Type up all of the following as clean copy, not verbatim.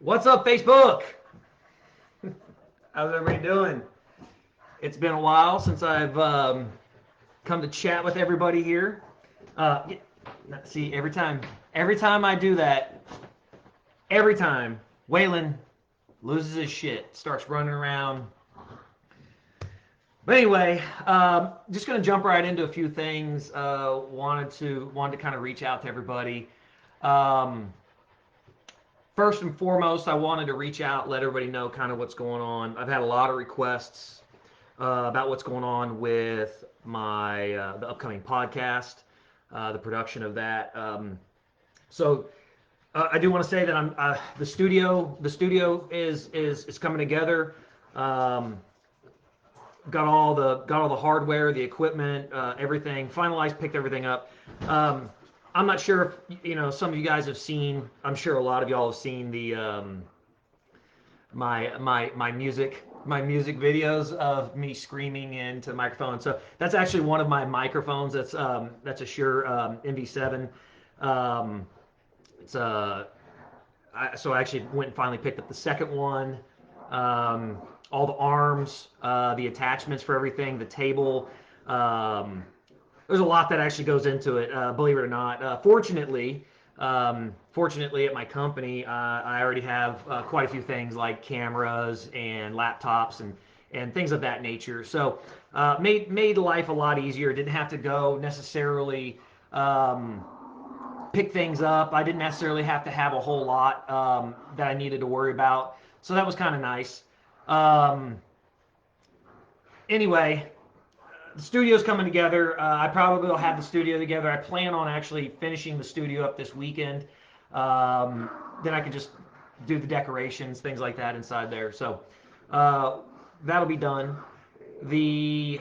What's up, Facebook? How's everybody doing? It's been a while since I've come to chat with everybody here. See, every time I do that, every time Waylon loses his shit, starts running around. But anyway, just gonna jump right into a few things. Wanted to kind of reach out to everybody. Um, First and foremost, I wanted to reach out, let everybody know kind of what's going on. I've had a lot of requests about what's going on with my the upcoming podcast, the production of that. I do want to say that I'm the studio is coming together. Um, got all the hardware, the equipment, everything finalized, picked everything up. I'm not sure if some of you guys have seen. I'm sure a lot of y'all have seen the my music videos of me screaming into the microphone. So that's actually one of my microphones. That's a Shure MV7. Um, it's so I actually went and finally picked up the second one. Um, all the arms, the attachments for everything, the table. Um, there's a lot that actually goes into it, believe it or not. Fortunately, at my company, I already have quite a few things like cameras and laptops and things of that nature. So made life a lot easier. Didn't have to go necessarily um, pick things up. I didn't necessarily have to have a whole lot that I needed to worry about. So that was kind of nice. Um, anyway, the studio's coming together. I probably will have the studio together. I plan on actually finishing the studio up this weekend. Um, then I can just do the decorations, things like that inside there. So uh, that'll be done. The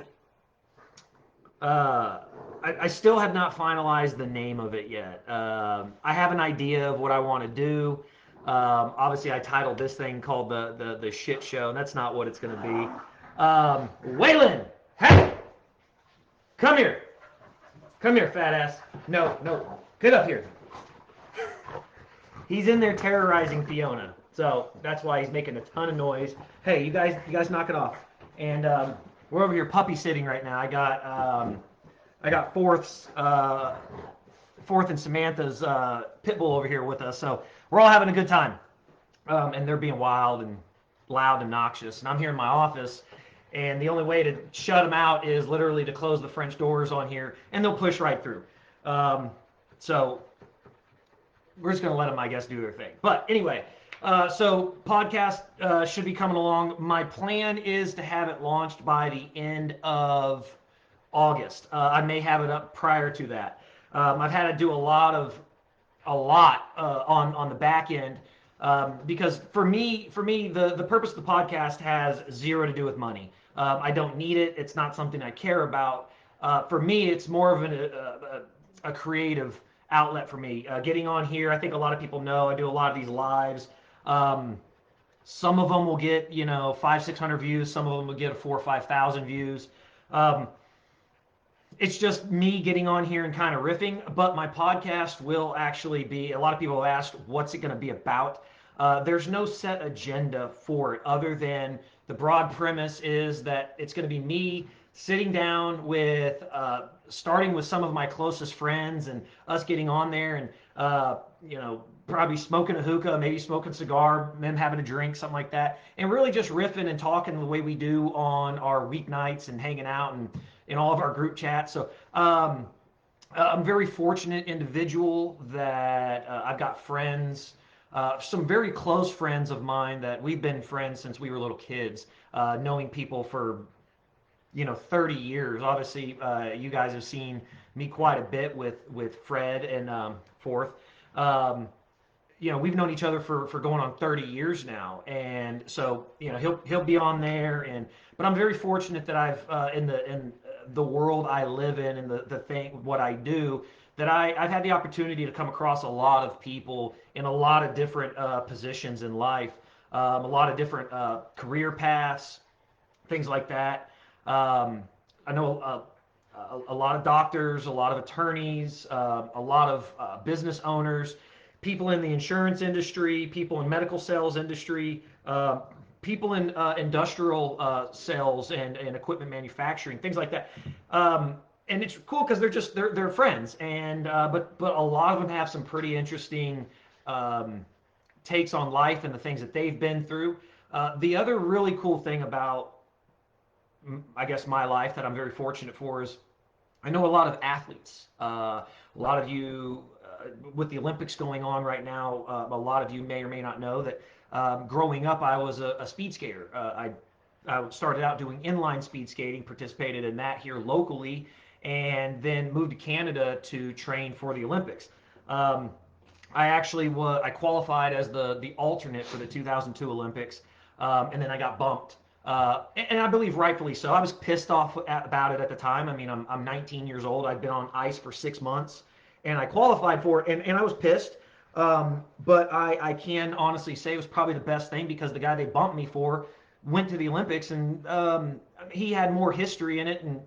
I still have not finalized the name of it yet. I have an idea of what I want to do. Obviously, I titled this thing called the shit show. That's not what it's going to be. Waylon, hey, come here. Come here, fat ass. No, no, get up here. He's in there terrorizing Fiona, so that's why he's making a ton of noise. Hey, you guys, knock it off. And we're over here puppy sitting right now. I got Fourth and Samantha's pit bull over here with us, so we're all having a good time. And they're being wild and loud and noxious. And I'm here in my office, and the only way to shut them out is literally to close the French doors on here, and they'll push right through. So we're just going to let them, I guess, do their thing. But anyway, so podcast should be coming along. My plan is to have it launched by the end of August. I may have it up prior to that. I've had to do a lot on the back end because for me, the purpose of the podcast has zero to do with money. I don't need it. It's not something I care about. For me, it's more of a creative outlet for me. Getting on here, I think a lot of people know I do a lot of these lives. Some of them will get 500-600 views. Some of them will get 4,000 or 5,000 views. It's just me getting on here and kind of riffing, but my podcast will actually be, a lot of people have asked, what's it going to be about? There's no set agenda for it other than the broad premise is that it's going to be me sitting down with, starting with some of my closest friends and us getting on there and, probably smoking a hookah, maybe smoking a cigar, them having a drink, something like that, and really just riffing and talking the way we do on our weeknights and hanging out and in all of our group chats. So I'm a very fortunate individual that I've got friends, some very close friends of mine that we've been friends since we were little kids, knowing people for 30 years. Obviously, you guys have seen me quite a bit with Fred and Fourth. We've known each other for going on 30 years now, and so he'll be on there. But I'm very fortunate that I've in the world I live in and the thing what I do that I've had the opportunity to come across a lot of people in a lot of different positions in life, a lot of different career paths, things like that. I know a lot of doctors, a lot of attorneys, a lot of business owners, people in the insurance industry, people in medical sales industry, people in industrial sales and equipment manufacturing, things like that. And it's cool because they're friends, and but a lot of them have some pretty interesting takes on life and the things that they've been through. The other really cool thing about, I guess, my life that I'm very fortunate for is I know a lot of athletes. A lot of you, with the Olympics going on right now, a lot of you may or may not know that growing up, I was a speed skater. I started out doing inline speed skating, participated in that here locally, and then moved to Canada to train for the Olympics. I qualified as the alternate for the 2002 Olympics, and then I got bumped. And I believe rightfully so. I was pissed off about it at the time. I mean, I'm 19 years old. I'd been on ice for 6 months, and I qualified for it, and I was pissed. But I can honestly say it was probably the best thing because the guy they bumped me for went to the Olympics, and he had more history in it, and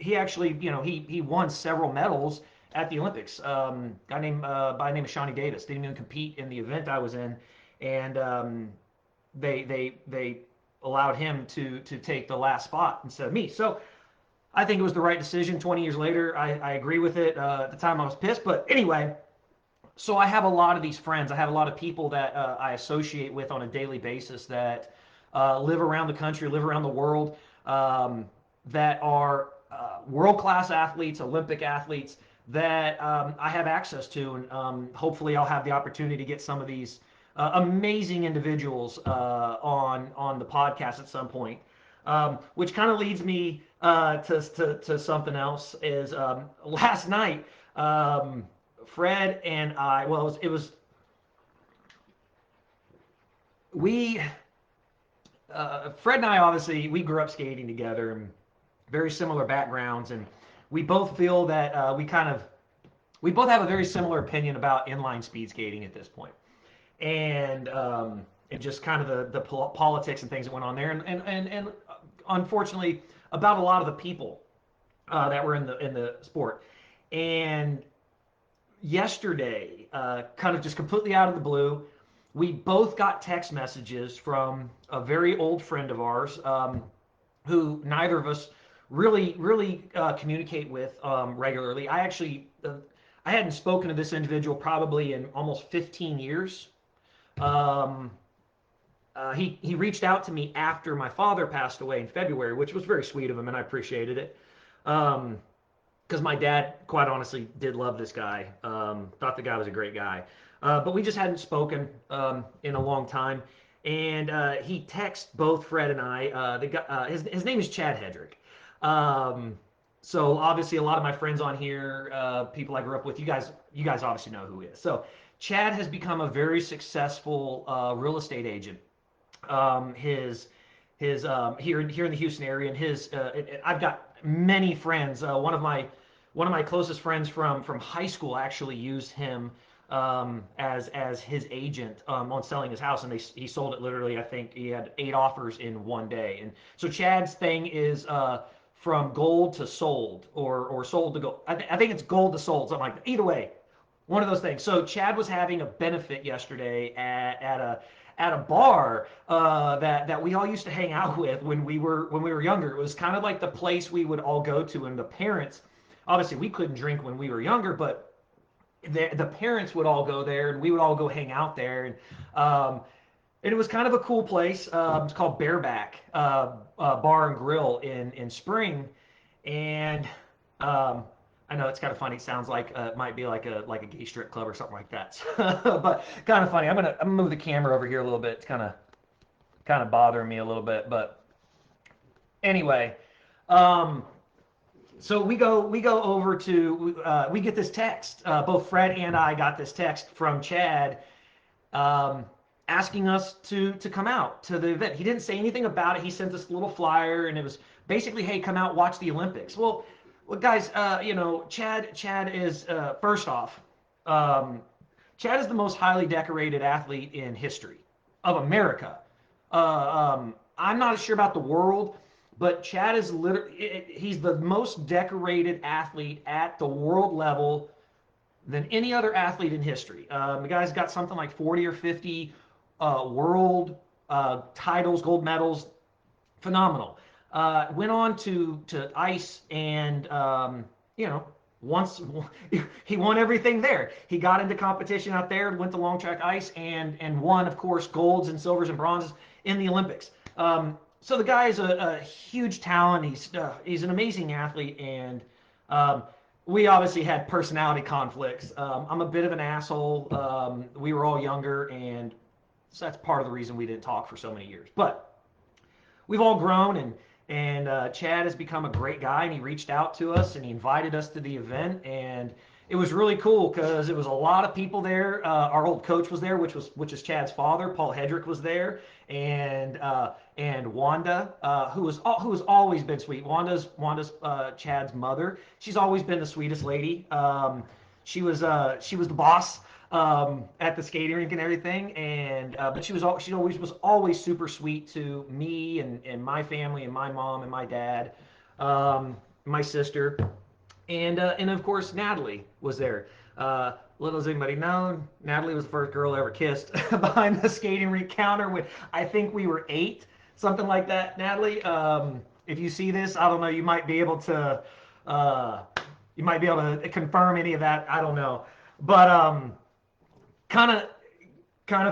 he actually, he won several medals at the Olympics. Guy named by the name of Shawnee Davis didn't even compete in the event I was in, and they allowed him to take the last spot instead of me. So I think it was the right decision. 20 years later, I agree with it. At the time, I was pissed, but anyway. So I have a lot of these friends. I have a lot of people that I associate with on a daily basis that live around the country, live around the world, that are world-class athletes, Olympic athletes that I have access to, and hopefully I'll have the opportunity to get some of these amazing individuals on the podcast at some point. Which kind of leads me to something else. Is last night. Fred and I, well, it was we, Fred and I, obviously, we grew up skating together and very similar backgrounds, and we both feel that we both have a very similar opinion about inline speed skating at this point, and just kind of the politics and things that went on there, and unfortunately about a lot of the people that were in the sport, and yesterday, kind of just completely out of the blue, we both got text messages from a very old friend of ours, who neither of us really communicate with regularly. I hadn't spoken to this individual probably in almost 15 years. He reached out to me after my father passed away in February, which was very sweet of him, and I appreciated it. Because my dad, quite honestly, did love this guy. Thought the guy was a great guy. But we just hadn't spoken in a long time. And he texted both Fred and I. His name is Chad Hedrick. So obviously a lot of my friends on here, people I grew up with, you guys obviously know who he is. So Chad has become a very successful real estate agent. His here in the Houston area, and I've got many friends. One of my closest friends from high school actually used him as his agent on selling his house, and he sold it literally. I think he had 8 offers in one day. And so Chad's thing is from gold to sold, or sold to gold. I think it's gold to sold, something like that. Either way, one of those things. So Chad was having a benefit yesterday at a bar that we all used to hang out with when we were younger. It was kind of like the place we would all go to, and the parents, obviously we couldn't drink when we were younger, but the parents would all go there, and we would all go hang out there, and it was kind of a cool place. It's called Bareback Bar and Grill in Spring, and I know it's kind of funny. It sounds like it might be like a gay strip club or something like that. But kind of funny. I'm gonna move the camera over here a little bit. It's kind of bothering me a little bit. But anyway, so we go over to we get this text. Both Fred and I got this text from Chad, asking us to come out to the event. He didn't say anything about it. He sent us a little flyer, and it was basically, hey, come out, watch the Olympics. Well, guys, Chad is first off, Chad is the most highly decorated athlete in history of America. I'm not sure about the world, but Chad is he's the most decorated athlete at the world level than any other athlete in history. The guy's got something like 40 or 50 world titles, gold medals, phenomenal. Went on to ice and you know once he won everything there. He got into competition out there, went to long track ice and won, of course, golds and silvers and bronzes in the Olympics. So the guy is a huge talent. He's an amazing athlete, and we obviously had personality conflicts. I'm a bit of an asshole. We were all younger, and so that's part of the reason we didn't talk for so many years. But we've all grown, and Chad has become a great guy, and he reached out to us and he invited us to the event, and it was really cool because it was a lot of people there. Our old coach was there, which is Chad's father. Paul Hedrick was there, and Wanda, who has always been sweet. Wanda's Chad's mother. She's always been the sweetest lady. She was the boss at the skating rink and everything, and but she always was always super sweet to me and my family and my mom and my dad, my sister, and of course Natalie was there. Little does anybody know, Natalie was the first girl I ever kissed behind the skating rink counter when I think we were 8, something like that. Natalie, if you see this, I don't know, you might be able to confirm any of that. I don't know, but kind of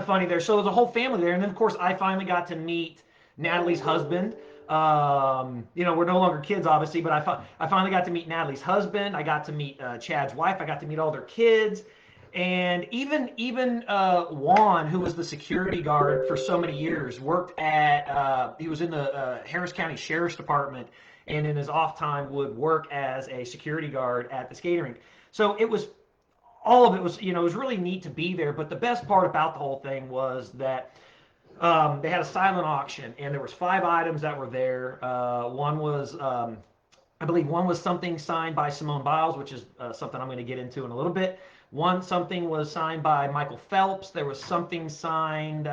funny there. So there's a whole family there, and then of course I finally got to meet Natalie's husband. We're no longer kids, obviously, but I finally got to meet Natalie's husband. I got to meet Chad's wife. I got to meet all their kids, and even Juan, who was the security guard for so many years, worked at he was in the Harris County Sheriff's Department, and in his off time would work as a security guard at the skating rink. So it was all of it was, it was really neat to be there. But the best part about the whole thing was that they had a silent auction, and there was 5 items that were there. One was, I believe, one was something signed by Simone Biles, which is something I'm going to get into in a little bit. Something was signed by Michael Phelps. There was something signed.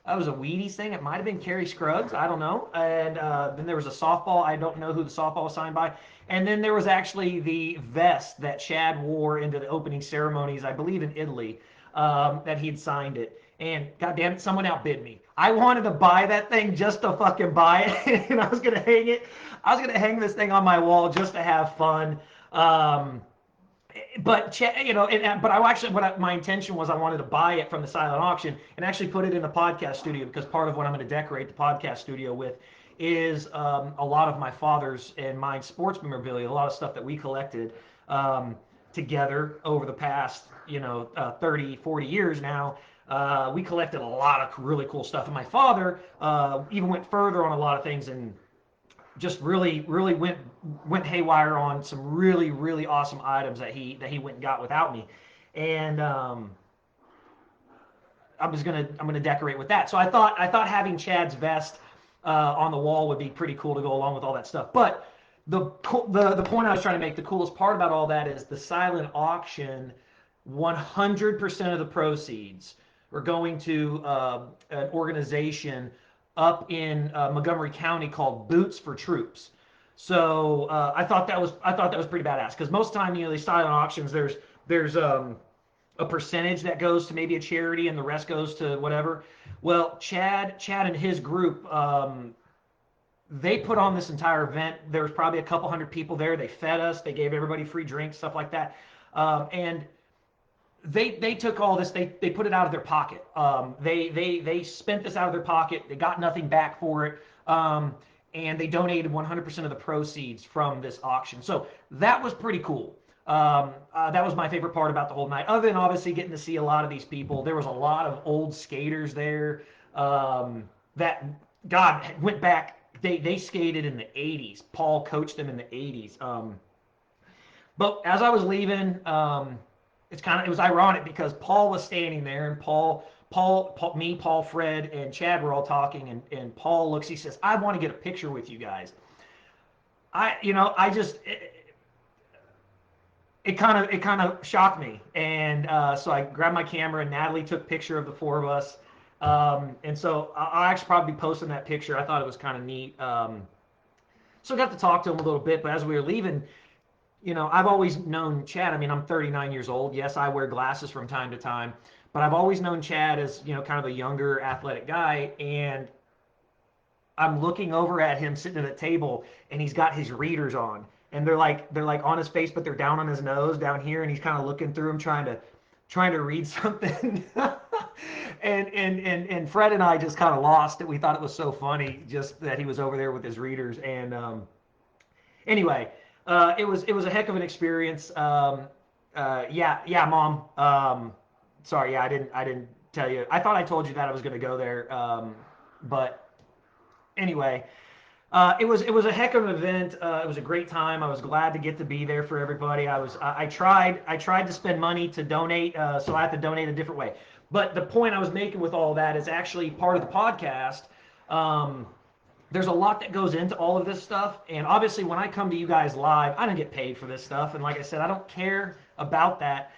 That was a Wheaties thing. It might have been Kerry Scruggs. I don't know. And then there was a softball. I don't know who the softball was signed by. And then there was actually the vest that Chad wore into the opening ceremonies, I believe in Italy, that he'd signed it. And goddamn it, someone outbid me. I wanted to buy that thing just to fucking buy it, and I was gonna hang it. I was gonna hang this thing on my wall just to have fun. But my intention was I wanted to buy it from the silent auction and actually put it in the podcast studio, because part of what I'm going to decorate the podcast studio with is a lot of my father's and mine sports memorabilia, a lot of stuff that we collected together over the past 30, 40 years now. We collected a lot of really cool stuff, and my father even went further on a lot of things and just really went haywire on some really awesome items that he went and got without me. And I'm gonna decorate with that. So I thought having Chad's vest on the wall would be pretty cool to go along with all that stuff. But the point I was trying to make, the coolest part about all that is the silent auction. 100% of the proceeds are going to an organization up in Montgomery County called Boots for Troops. So I thought that was pretty badass, because most of the time, these silent auctions, there's a percentage that goes to maybe a charity and the rest goes to whatever. Well, Chad and his group, they put on this entire event. There was probably a couple hundred people there. They fed us. They gave everybody free drinks, stuff like that. And they took all this, they put it out of their pocket. They spent this out of their pocket. They got nothing back for it. And they donated 100% of the proceeds from this auction. So that was pretty cool. That was my favorite part about the whole night, other than obviously getting to see a lot of these people. There was a lot of old skaters there that, God, went back. They skated in the 80s. Paul coached them in the 80s. But as I was leaving, it was ironic, because Paul was standing there, and Paul, Fred, and Chad were all talking, and Paul looks, he says, "I want to get a picture with you guys." It kind of shocked me, and so I grabbed my camera, and Natalie took a picture of the 4 of us, and so I'll actually probably be posting that picture. I thought it was kind of neat. So I got to talk to him a little bit, but as we were leaving, I've always known Chad. I mean, I'm 39 years old. Yes, I wear glasses from time to time, but I've always known Chad as, kind of a younger athletic guy. And I'm looking over at him sitting at a table and he's got his readers on. And they're like on his face, but they're down on his nose down here, and he's kind of looking through them trying to read something. And Fred and I just kind of lost it. We thought it was so funny just that he was over there with his readers. And anyway, it was a heck of an experience. Yeah, Mom. Sorry, yeah, I didn't tell you. I thought I told you that I was going to go there, but anyway, it was a heck of an event. It was a great time. I was glad to get to be there for everybody. I tried to spend money to donate, so I have to donate a different way. But the point I was making with all that is actually part of the podcast. Um, there's a lot that goes into all of this stuff, and obviously when I come to you guys live, I don't get paid for this stuff, and like I said, I don't care about that.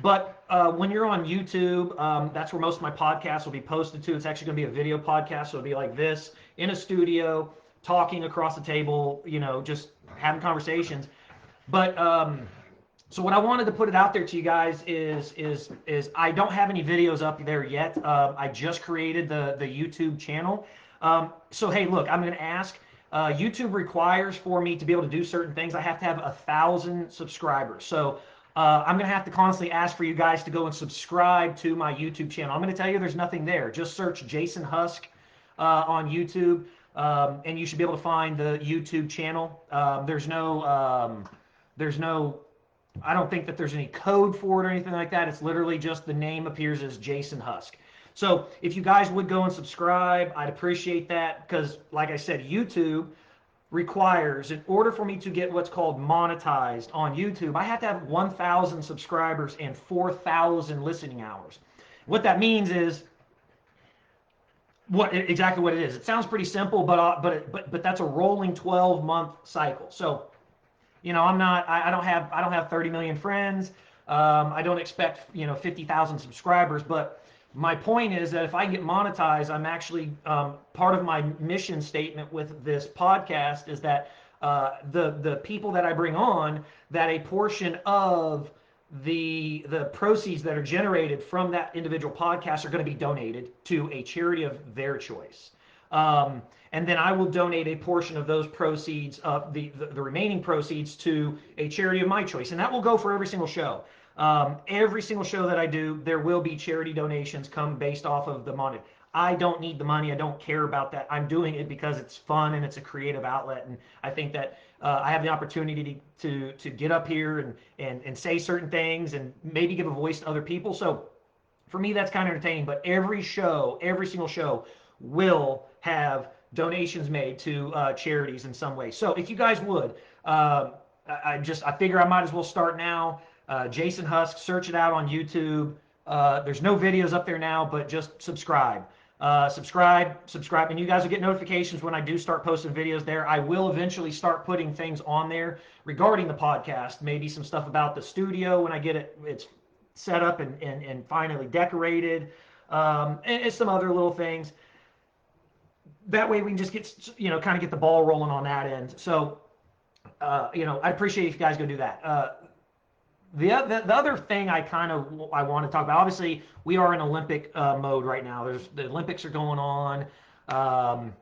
But when you're on YouTube, that's where most of my podcasts will be posted to. It's actually going to be a video podcast, so it'll be like this in a studio, talking across the table, just having conversations. But so what I wanted to put it out there to you guys is I don't have any videos up there yet. I just created the YouTube channel. So hey, look, I'm going to ask. YouTube requires for me to be able to do certain things. I have to have 1,000 subscribers. So I'm going to have to constantly ask for you guys to go and subscribe to my YouTube channel. I'm going to tell you there's nothing there. Just search Jason Husk on YouTube, and you should be able to find the YouTube channel. There's no, I don't think that there's any code for it or anything like that. It's literally just the name appears as Jason Husk. So if you guys would go and subscribe, I'd appreciate that because, like I said, YouTube requires, in order for me to get what's called monetized on YouTube, I have to have 1,000 subscribers and 4,000 listening hours. What that means is exactly what it is. It sounds pretty simple, but that's a rolling 12-month cycle. So I don't have 30 million friends. I don't expect 50,000 subscribers, but my point is that if I get monetized, I'm actually part of my mission statement with this podcast is that the people that I bring on, that a portion of the proceeds that are generated from that individual podcast are going to be donated to a charity of their choice. And then I will donate a portion of those proceeds, of the remaining proceeds, to a charity of my choice. And that will go for every single show. Every single show that I do, there will be charity donations come based off of the money. I don't need the money. I don't care about that. I'm doing it because it's fun and it's a creative outlet. And I think that I have the opportunity to get up here and say certain things and maybe give a voice to other people. So for me, that's kind of entertaining. But every show, every single show will have donations made to charities in some way. So if you guys would, I figure I might as well start now. Jason Husk, search it out on YouTube. There's no videos up there now, but just subscribe. Subscribe, and you guys will get notifications when I do start posting videos there. I will eventually start putting things on there regarding the podcast, maybe some stuff about the studio when I get it's set up and finally decorated, and some other little things. That way we can just get, kind of get the ball rolling on that end. So, I appreciate if you guys go do that. The other thing I want to talk about, obviously we are in Olympic mode right now. The Olympics are going on. Um,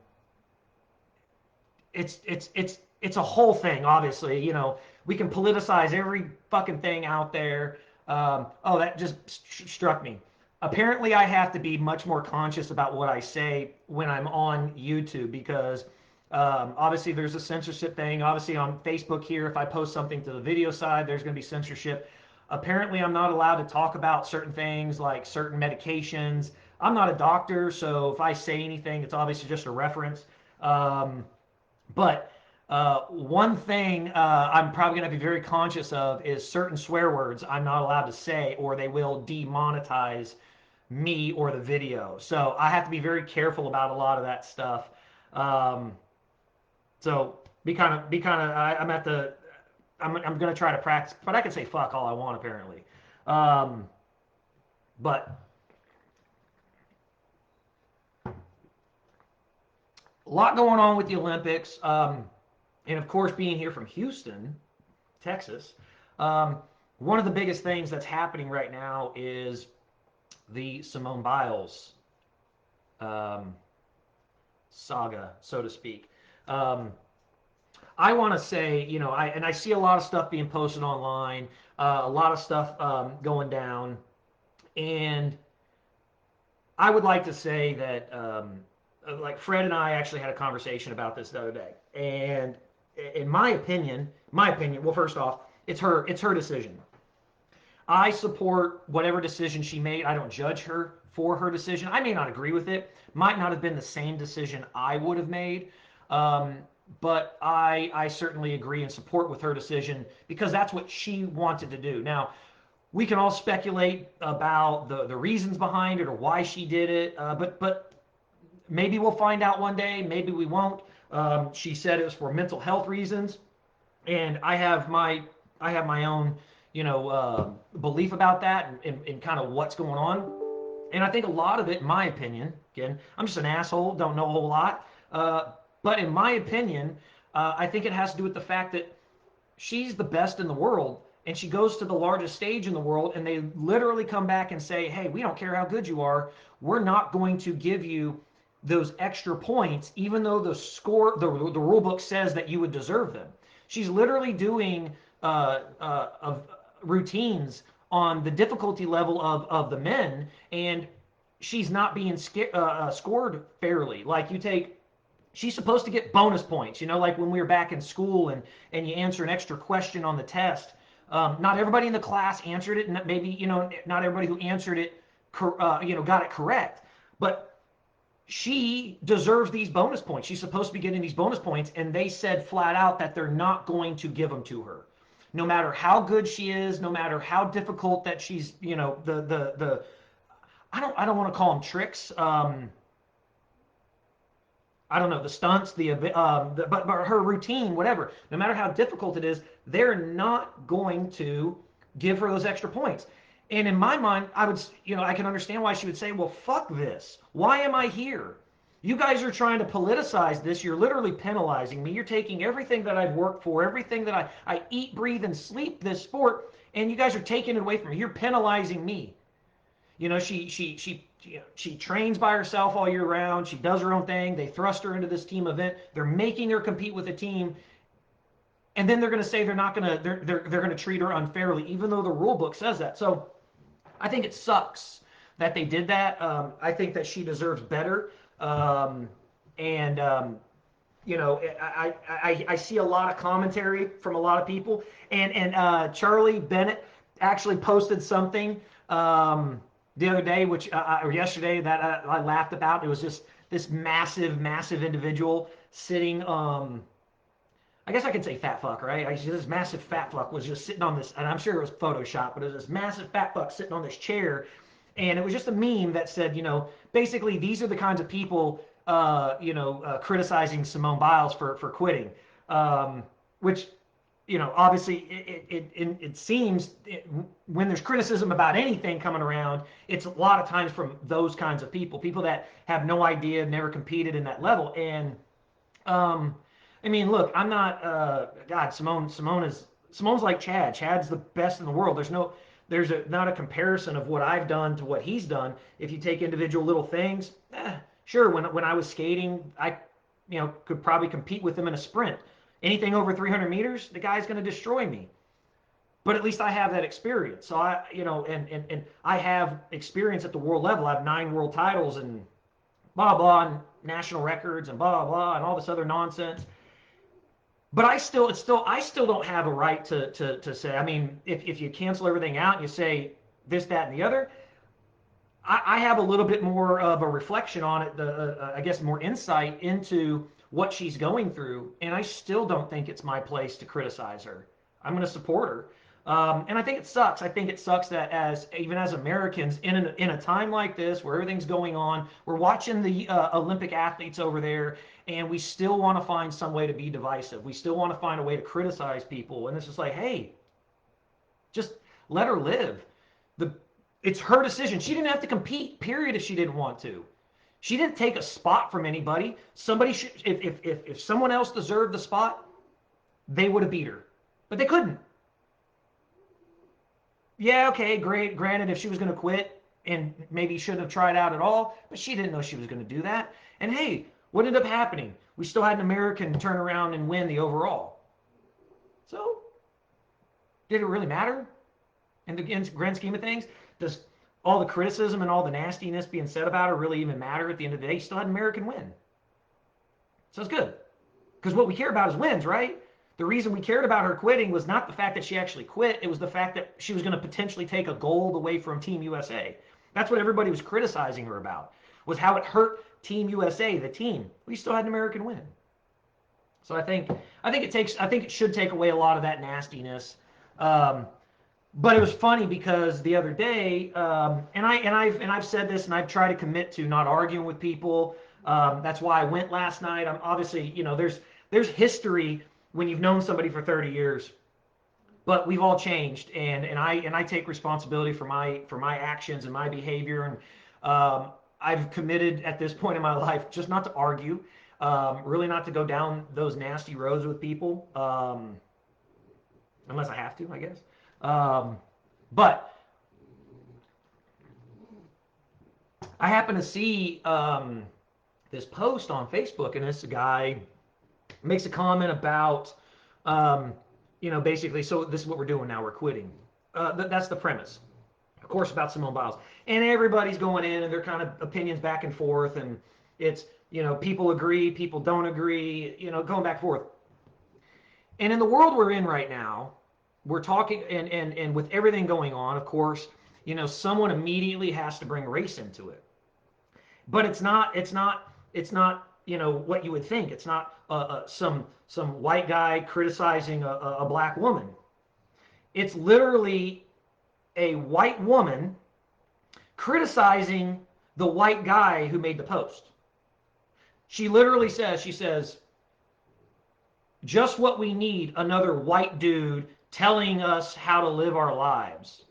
it's a whole thing. Obviously, we can politicize every fucking thing out there. Oh, that just struck me. Apparently, I have to be much more conscious about what I say when I'm on YouTube because obviously there's a censorship thing. Obviously on Facebook here, if I post something to the video side, there's going to be censorship. Apparently, I'm not allowed to talk about certain things like certain medications. I'm not a doctor, so if I say anything, it's obviously just a reference. Um, but one thing I'm probably going to be very conscious of is certain swear words I'm not allowed to say, or they will demonetize me or the video. So I have to be very careful about a lot of that stuff. Um, so I'm at the, I'm going to try to practice, but I can say fuck all I want apparently. Um, but a lot going on with the Olympics. And of course, being here from Houston, Texas. Um, One of the biggest things that's happening right now is the Simone Biles um, saga, so to speak. Um, I want to say, I see a lot of stuff being posted online, a lot of stuff going down, and I would like to say that, like Fred and I actually had a conversation about this the other day, and in my opinion, well, first off, it's her decision. I support whatever decision she made. I don't judge her for her decision. I may not agree with it. Might not have been the same decision I would have made. Um, but I certainly agree and support with her decision because that's what she wanted to do. Now, we can all speculate about the reasons behind it or why she did it, but maybe we'll find out one day. Maybe we won't. She said it was for mental health reasons, and I have my own belief about that and kind of what's going on. And I think a lot of it, in my opinion, again, I'm just an asshole, don't know a whole lot, but in my opinion, I think it has to do with the fact that she's the best in the world and she goes to the largest stage in the world and they literally come back and say, hey, we don't care how good you are, we're not going to give you those extra points even though the rule book says that you would deserve them. She's literally doing of routines on the difficulty level of the men, and she's not being scored fairly. Like you take, she's supposed to get bonus points. Like when we were back in school and you answer an extra question on the test. Not everybody in the class answered it, and maybe not everybody who answered it, got it correct. But she deserves these bonus points. She's supposed to be getting these bonus points, and they said flat out that they're not going to give them to her. No matter how good she is, no matter how difficult that she's, the I don't want to call them tricks. I don't know, the stunts, but her routine, whatever. No matter how difficult it is, they're not going to give her those extra points. And in my mind, I can understand why she would say, well, fuck this. Why am I here? You guys are trying to politicize this. You're literally penalizing me. You're taking everything that I've worked for, everything that I eat, breathe, and sleep this sport, and you guys are taking it away from me. You're penalizing me. She trains by herself all year round. She does her own thing. They thrust her into this team event. They're making her compete with a team, and then they're going to say they're going to treat her unfairly, even though the rule book says that. So I think it sucks that they did that. I think that she deserves better. And I see a lot of commentary from a lot of people, and Charlie Bennett actually posted something the other day, or yesterday, that I laughed about. It was just this massive individual sitting. I guess I could say fat fuck, right? This massive fat fuck was just sitting on this, and I'm sure it was Photoshop, but it was this massive fat fuck sitting on this chair, and it was just a meme that said, basically these are the kinds of people, criticizing Simone Biles for quitting, which, obviously it seems when there's criticism about anything coming around, it's a lot of times from those kinds of people that have no idea, never competed in that level, and I mean, look, I'm not. God, Simone's like Chad. Chad's the best in the world. Not a comparison of what I've done to what he's done. If you take individual little things, sure. When I was skating, I, could probably compete with him in a sprint. Anything over 300 meters, the guy's going to destroy me. But at least I have that experience. So and I have experience at the world level. I have 9 world titles and blah blah and national records and blah blah and all this other nonsense. But I still don't have a right to say. I mean, if you cancel everything out and you say this, that, and the other, I have a little bit more of a reflection on it. I guess more insight into what she's going through, and I still don't think it's my place to criticize her. I'm going to support her. And I think it sucks. I think it sucks that even as Americans, in a time like this where everything's going on, we're watching the Olympic athletes over there, and we still want to find some way to be divisive. We still want to find a way to criticize people, and it's just like, hey, just let her live. It's her decision. She didn't have to compete, period, if she didn't want to. She didn't take a spot from anybody. Somebody should, if someone else deserved the spot, they would have beat her, but they couldn't. yeah, okay, great. Granted, if she was going to quit and maybe shouldn't have tried out at all, but she didn't know she was going to do that. And hey, what ended up happening? We still had an American turn around and win the overall. So, did it really matter in the grand scheme of things? Does all the criticism and all the nastiness being said about her really even matter at the end of the day? She still had an American win. So it's good. Because what we care about is wins, right? The reason we cared about her quitting was not the fact that she actually quit. It was the fact that she was going to potentially take a gold away from Team USA. That's what everybody was criticizing her about, was how it hurt Team USA, the team. We still had an American win. So I think it should take away a lot of that nastiness. But it was funny because the other day, I've said this, and I've tried to commit to not arguing with people. That's why I went last night. I'm obviously, there's history when you've known somebody for 30 years, but we've all changed, and I take responsibility for my actions and my behavior, and I've committed at this point in my life just not to argue, really not to go down those nasty roads with people, unless I have to, I guess. But I happen to see this post on Facebook, and this guy makes a comment about, basically, so this is what we're doing now, we're quitting. That's the premise, of course, about Simone Biles. And everybody's going in, and they're kind of opinions back and forth, and it's, people agree, people don't agree, going back and forth. And in the world we're in right now, we're talking, and with everything going on, of course, someone immediately has to bring race into it. But it's not what you would think. It's not some white guy criticizing a black woman. It's literally a white woman criticizing the white guy who made the post. She literally says, just what we need, another white dude telling us how to live our lives.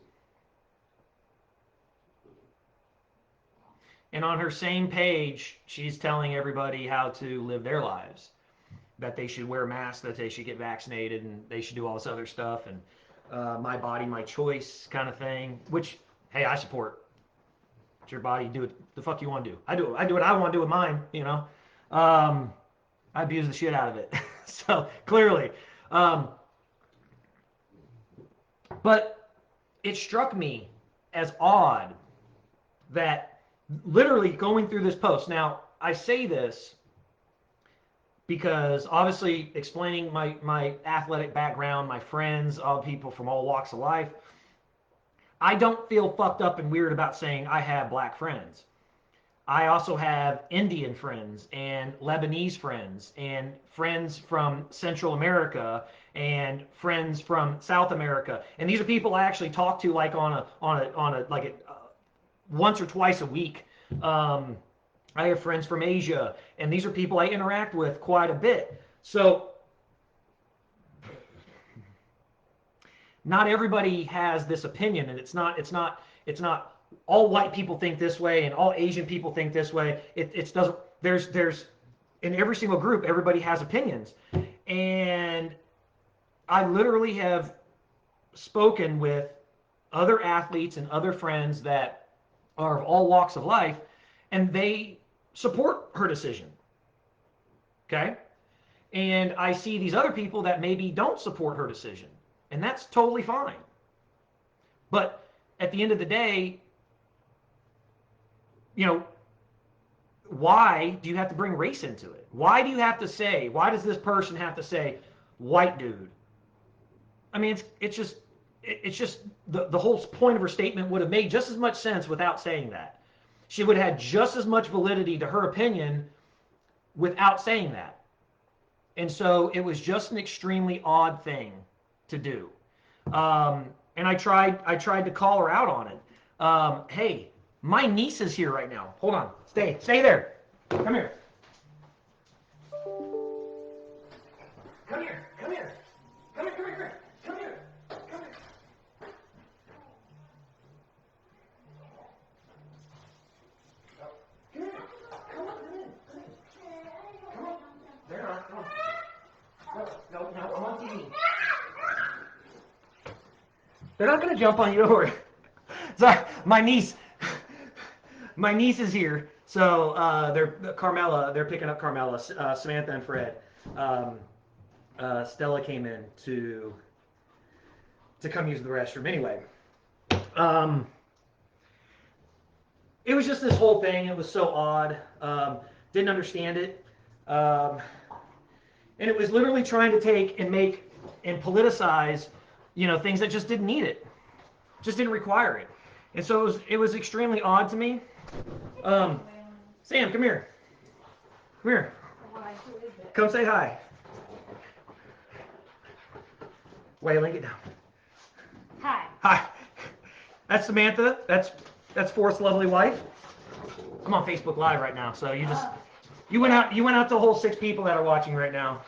And on her same page, she's telling everybody how to live their lives. That they should wear masks, that they should get vaccinated, and they should do all this other stuff, and my body, my choice kind of thing, which, hey, I support. It's your body, do it the fuck you want to do. I do what I want to do with mine, I abuse the shit out of it. So, clearly. But it struck me as odd that literally going through this post. Now, I say this because obviously explaining my athletic background, my friends, all people from all walks of life, I don't feel fucked up and weird about saying I have black friends. I also have Indian friends and Lebanese friends and friends from Central America and friends from South America. And these are people I actually talk to like on a once or twice a week. I have friends from Asia, and these are people I interact with quite a bit. So not everybody has this opinion, and it's not all white people think this way and all Asian people think this way. It doesn't. There's in every single group, everybody has opinions, and I literally have spoken with other athletes and other friends that are of all walks of life, and they support her decision. Okay? And I see these other people that maybe don't support her decision, and that's totally fine. But at the end of the day, why do you have to bring race into it? Why does this person have to say white dude? I mean, it's just the whole point of her statement would have made just as much sense without saying that. She would have had just as much validity to her opinion without saying that. And so it was just an extremely odd thing to do. And I tried to call her out on it. Hey, my niece is here right now. Hold on. Stay there. Come here. Come here. Come here. Come here. Come here. Come here. Come here. Come here. Come on. Come in. Come on. There, come on. No, I'm on TV. They're not going to jump on you. Don't worry. Sorry, my niece is here. So they're picking up Carmela, Samantha, and Fred. Stella came in to come use the restroom. Anyway, it was just this whole thing. It was so odd. Didn't understand it. And it was literally trying to take and make and politicize, things that just didn't need it, just didn't require it. And so it was extremely odd to me. Sam, come here. Come here. Come say hi. Waylon, get down. Hi. Hi. That's Samantha. That's Forrest's lovely wife. I'm on Facebook Live right now, so you went out to the whole 6 people that are watching right now.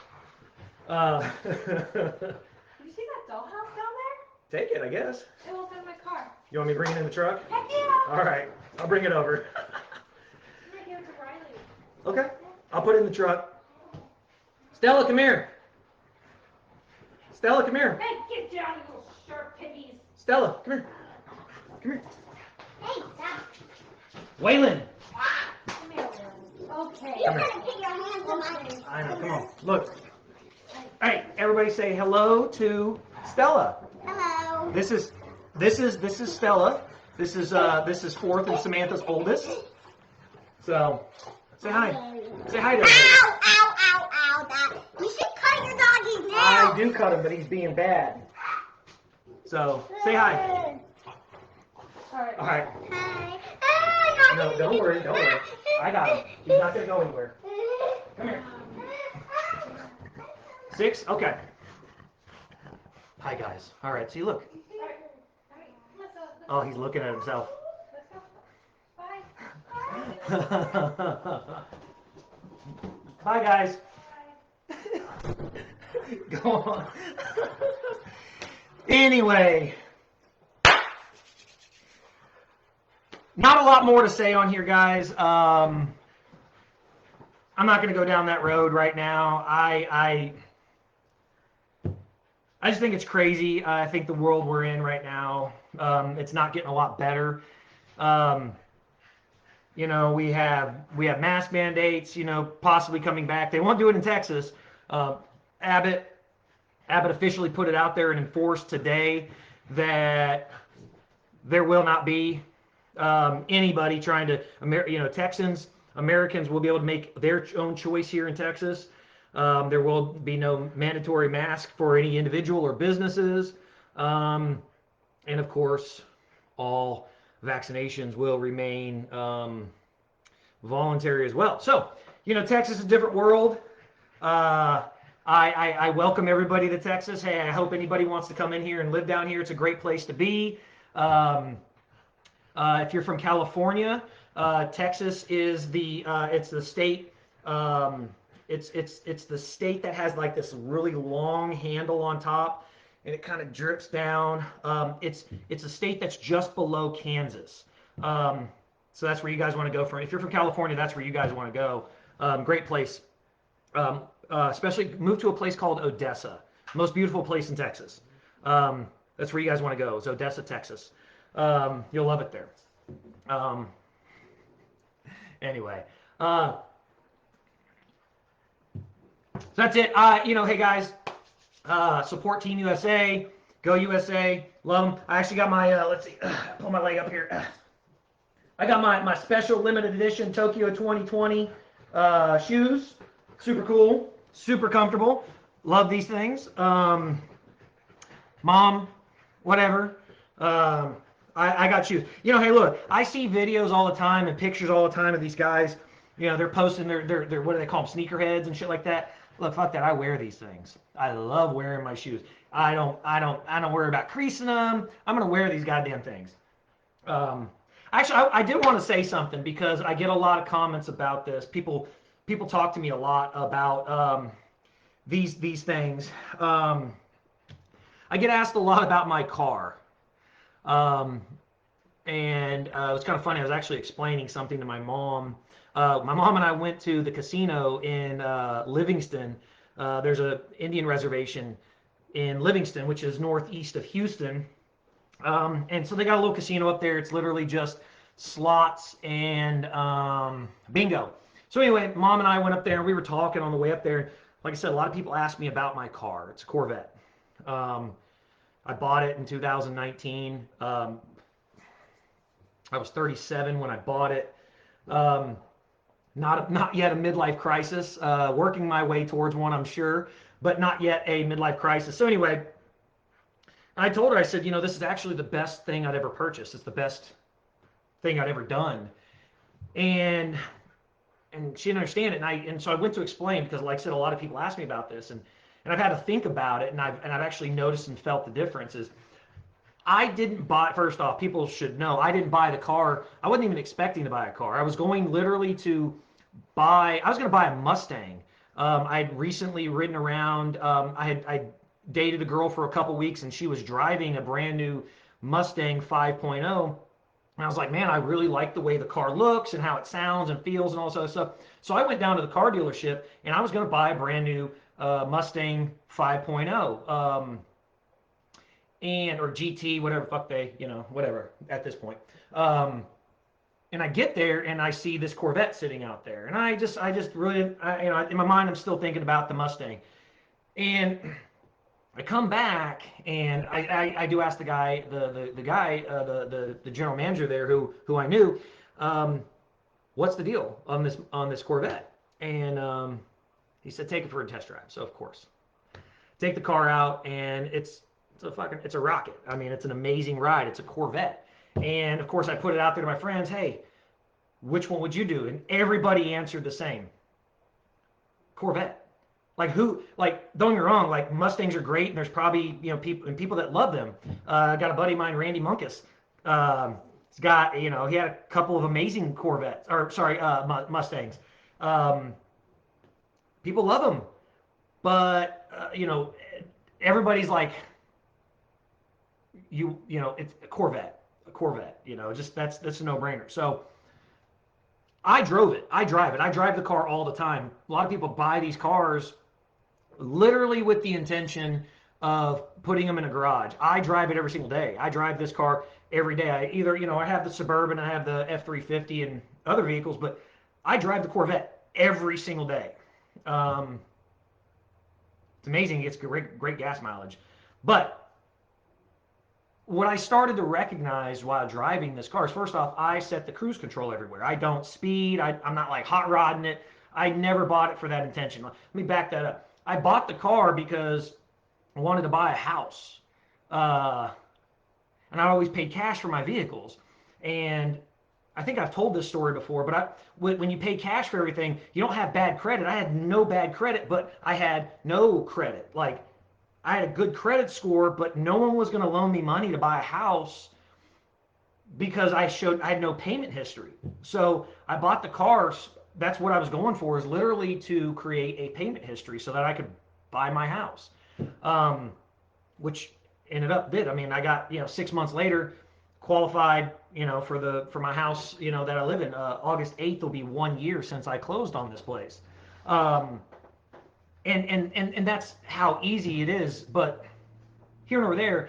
Did you see that dollhouse down there? Take it, I guess. It won't fit in my car. You want me to bring it in the truck? Heck yeah! All right, I'll bring it over. I'm gonna give it to Riley. Okay, I'll put it in the truck. Stella, come here. Stella, come here. Hey, get down, you little sharp piggies. Stella, come here. Come here. Hey, stop. Waylon. Come here, Will. Okay. You gotta put your hands on my I know, come on. Look. Hey, everybody say hello to Stella. Hello. This is Stella. This is Fourth and Samantha's oldest. So say hi. Say hi to everybody. Ow, ow, ow, ow. You should cut your doggy's nails. I do cut him, but he's being bad. So say hi. Alright. All right. Hi. No, don't worry. I got him. He's not gonna go anywhere. Come here. 6? Okay. Hi guys. All right. See, look. Oh, he's looking at himself. Bye, guys. Go on. Anyway, not a lot more to say on here, guys. I'm not going to go down that road right now. I just think it's crazy. I think the world we're in right now, it's not getting a lot better. We have mask mandates, possibly coming back. They won't do it in Texas. Abbott officially put it out there and enforced today that there will not be anybody trying to, Americans will be able to make their own choice here in Texas. There will be no mandatory mask for any individual or businesses. And of course, all vaccinations will remain voluntary as well. So, Texas is a different world. I welcome everybody to Texas. Hey, I hope anybody wants to come in here and live down here. It's a great place to be. If you're from California, Texas is it's the state. It's the state that has like this really long handle on top, and it kind of drips down. It's a state that's just below Kansas. So that's where you guys want to go from. If you're from California, that's where you guys want to go. Great place. Especially move to a place called Odessa. Most beautiful place in Texas. That's where you guys want to go. It's Odessa, Texas. You'll love it there. Anyway. So that's it. Hey guys, support Team USA. Go USA. Love them. I actually got my, let's see, pull my leg up here. I got my special limited edition Tokyo 2020 shoes. Super cool. Super comfortable. Love these things. Mom, whatever. I got shoes. Hey, look, I see videos all the time and pictures all the time of these guys. They're posting their what do they call them, sneakerheads and shit like that. Look, fuck that. I wear these things. I love wearing my shoes. I don't worry about creasing them. I'm gonna wear these goddamn things. Actually, I did want to say something because I get a lot of comments about this. People talk to me a lot about these things. I get asked a lot about my car. And it was kind of funny. I was actually explaining something to my mom. My mom and I went to the casino in Livingston. There's an Indian reservation in Livingston, which is northeast of Houston. And so they got a little casino up there. It's literally just slots and bingo. So anyway, mom and I went up there and we were talking on the way up there. Like I said, a lot of people ask me about my car. It's a Corvette. Um, I bought it in 2019. I was 37 when I bought it. Um, not yet a midlife crisis. Working my way towards one, I'm sure, but not yet a midlife crisis. So anyway, I told her, I said, this is actually the best thing I'd ever purchased. It's the best thing I'd ever done. And she didn't understand it. And so I went to explain because, like I said, a lot of people ask me about this, and I've had to think about it, and I've actually noticed and felt the differences. I didn't buy. First off, people should know I didn't buy the car. I wasn't even expecting to buy a car. I was going literally to buy. I was going to buy a Mustang. I'd recently ridden around. I dated a girl for a couple weeks, and she was driving a brand new Mustang 5.0. And I was like, man, I really like the way the car looks and how it sounds and feels and all this other stuff. So I went down to the car dealership and I was going to buy a brand new Mustang 5.0 and or GT, whatever fuck they, whatever at this point. And I get there and I see this Corvette sitting out there, and I just really, in my mind, I'm still thinking about the Mustang, and I come back and I do ask the guy, the guy, the general manager there who I knew, what's the deal on this Corvette? And he said, take it for a test drive. So of course, take the car out, and it's a rocket. I mean, it's an amazing ride. It's a Corvette. And of course, I put it out there to my friends. Hey, which one would you do? And everybody answered the same. Corvette. Like don't get me wrong, like Mustangs are great, and there's probably people that love them. I got a buddy of mine, Randy Munkus. He's got he had a couple of amazing Corvettes, or sorry, Mustangs. People love them, but everybody's like it's a Corvette. Just that's a no-brainer. So I drove it. I drive it. I drive the car all the time. A lot of people buy these cars literally with the intention of putting them in a garage. I drive it every single day. I drive this car every day. I have the Suburban, I have the F350 and other vehicles, but I drive the Corvette every single day. It's amazing. It gets great gas mileage. But what I started to recognize while driving this car is, first off, I set the cruise control everywhere. I don't speed. I'm not like hot rodding it. I never bought it for that intention. Let me back that up. I bought the car because I wanted to buy a house. And I always paid cash for my vehicles. And I think I've told this story before, but when you pay cash for everything, you don't have bad credit. I had no bad credit, but I had no credit. Like, I had a good credit score, but no one was going to loan me money to buy a house because I had no payment history. So I bought the cars. That's what I was going for, is literally to create a payment history so that I could buy my house, which ended up did. I mean, I got 6 months later qualified for my house that I live in. August 8th will be 1 year since I closed on this place. And that's how easy it is. But here and over there,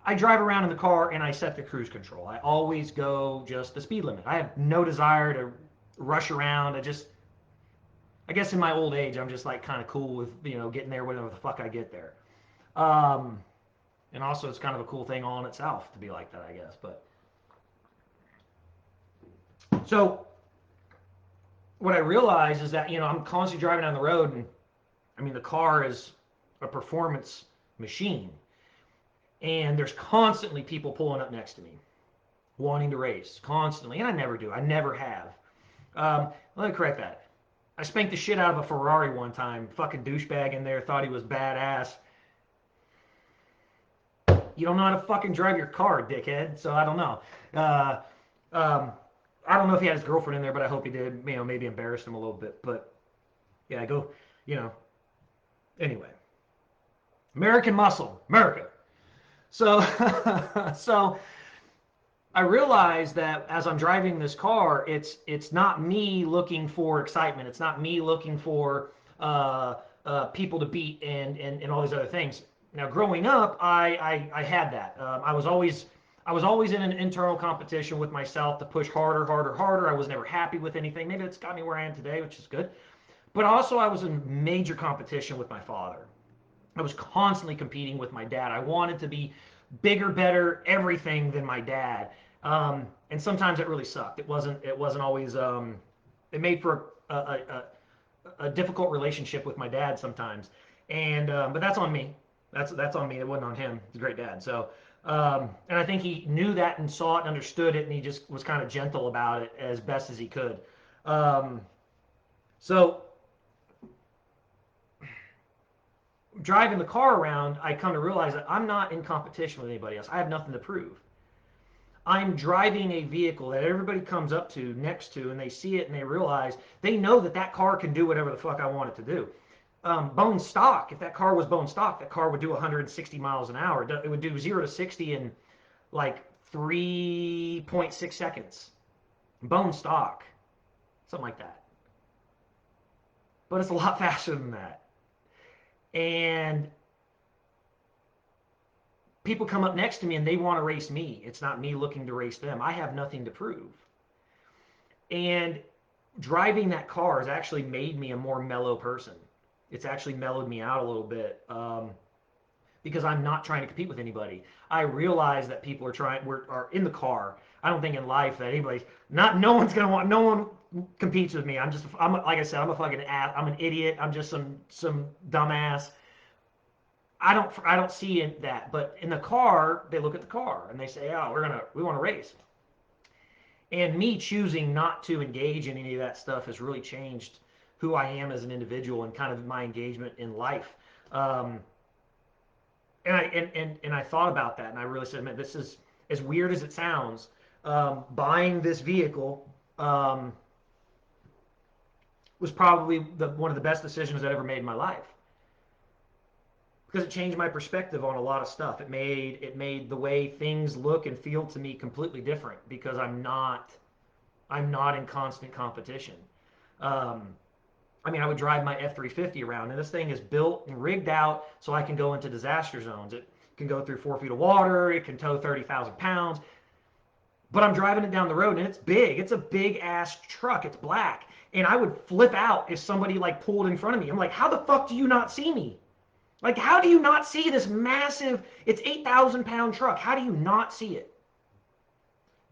I drive around in the car and I set the cruise control. I always go just the speed limit. I have no desire to rush around. I guess in my old age, I'm just like kind of cool with getting there whenever the fuck I get there. And also, it's kind of a cool thing all in itself to be like that, I guess. But so what I realize is that I'm constantly driving down the road, and I mean, the car is a performance machine, and there's constantly people pulling up next to me, wanting to race, constantly, and I never do. I never have. Let me correct that. I spanked the shit out of a Ferrari one time. Fucking douchebag in there thought he was badass. You don't know how to fucking drive your car, dickhead. So I don't know. I don't know if he had his girlfriend in there, but I hope he did. Maybe embarrassed him a little bit. But yeah, I go. Anyway, American muscle, America. So, so I realized that as I'm driving this car, it's not me looking for excitement. It's not me looking for people to beat and all these other things. Now, growing up, I had that. I was always in an internal competition with myself to push harder, harder, harder. I was never happy with anything. Maybe it's got me where I am today, which is good. But also, I was in major competition with my father. I was constantly competing with my dad. I wanted to be bigger, better, everything than my dad. And sometimes it really sucked. It wasn't always. It made for a difficult relationship with my dad sometimes. And but that's on me. That's on me. It wasn't on him. He's a great dad. So and I think he knew that and saw it and understood it, and he just was kind of gentle about it as best as he could. Um, so driving the car around, I come to realize that I'm not in competition with anybody else. I have nothing to prove. I'm driving a vehicle that everybody comes up to, next to, and they see it and they realize they know that that car can do whatever the fuck I want it to do. Bone stock, if that car was bone stock, that car would do 160 miles an hour. It would do 0 to 60 in like 3.6 seconds. Bone stock, something like that. But it's a lot faster than that. And people come up next to me and they want to race me. It's not me looking to race them. I have nothing to prove. And driving that car has actually made me a more mellow person. It's actually mellowed me out a little bit because I'm not trying to compete with anybody. I realize that people are in the car. I don't think in life that anybody's not. No one's gonna want. No one competes with me. I'm like I said. I'm a fucking ass. I'm an idiot. I'm just some dumbass. I don't see that. But in the car, they look at the car and they say, "Oh, we want to race." And me choosing not to engage in any of that stuff has really changed who I am as an individual and kind of my engagement in life. Um, and I thought about that, and I really said, man, this is as weird as it sounds. Buying this vehicle was probably one of the best decisions I ever made in my life because it changed my perspective on a lot of stuff. It made the way things look and feel to me completely different because I'm not in constant competition. Um, I mean, I would drive my F-350 around, and this thing is built and rigged out so I can go into disaster zones. It can go through 4 feet of water. It can tow 30,000 pounds. But I'm driving it down the road, and it's big. It's a big ass truck. It's black, and I would flip out if somebody like pulled in front of me. I'm like, how the fuck do you not see me? Like, how do you not see this massive? It's 8,000 pound truck. How do you not see it?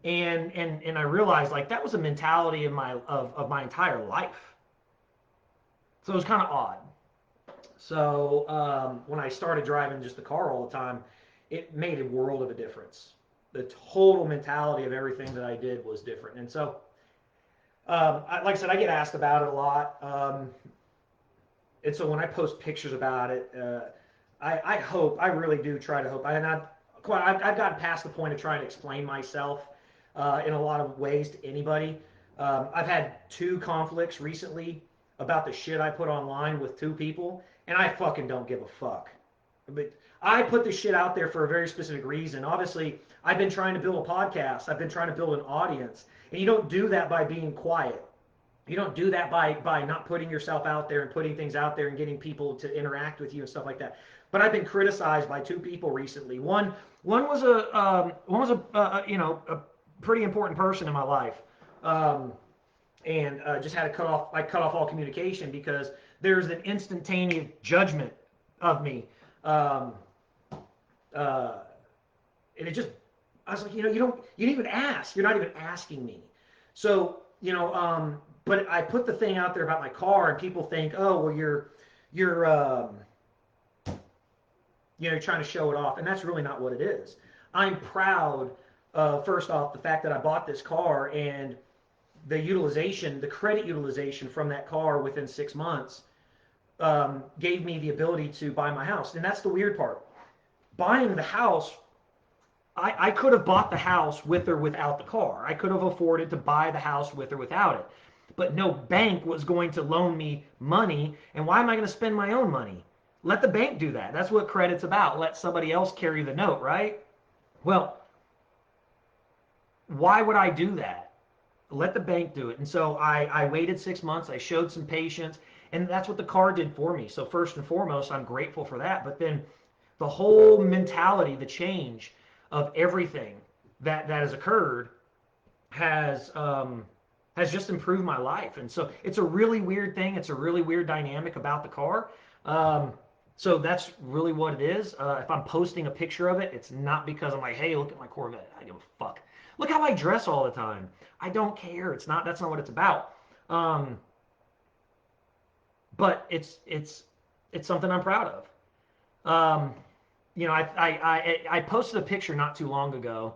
And I realized like that was a mentality of my entire life. So it was kind of odd. So when I started driving just the car all the time, it made a world of a difference. The total mentality of everything that I did was different. And so, like I said, I get asked about it a lot. And so when I post pictures about it, I really do try to hope. I've gotten past the point of trying to explain myself in a lot of ways to anybody. I've had 2 conflicts recently about the shit I put online with 2 people, and I fucking don't give a fuck. But I put this shit out there for a very specific reason. Obviously, I've been trying to build a podcast. I've been trying to build an audience, and you don't do that by being quiet. You don't do that by not putting yourself out there and putting things out there and getting people to interact with you and stuff like that. But I've been criticized by 2 people recently. One was a pretty important person in my life, and just had to cut off. I cut off all communication because there's an instantaneous judgment of me, um, uh, and it just. I was like, you didn't even ask. You're not even asking me. So, but I put the thing out there about my car, and people think, oh, well, you're trying to show it off, and that's really not what it is. I'm proud, first off, the fact that I bought this car and the credit utilization from that car within 6 months gave me the ability to buy my house, and that's the weird part. Buying the house. I could have bought the house with or without the car. I could have afforded to buy the house with or without it. But no bank was going to loan me money. And why am I going to spend my own money? Let the bank do that. That's what credit's about. Let somebody else carry the note, right? Well, why would I do that? Let the bank do it. And so I waited 6 months. I showed some patience. And that's what the car did for me. So first and foremost, I'm grateful for that. But then the whole mentality, the change of everything that has occurred has has just improved my life. And so it's a really weird thing. It's a really weird dynamic about the car. Um, so that's really what it is. If I'm posting a picture of it, it's not because I'm like, hey, look at my Corvette. I give a fuck. Look how I dress all the time. I don't care. It's not. That's not what it's about. Um, but it's something I'm proud of. Um, I posted a picture not too long ago,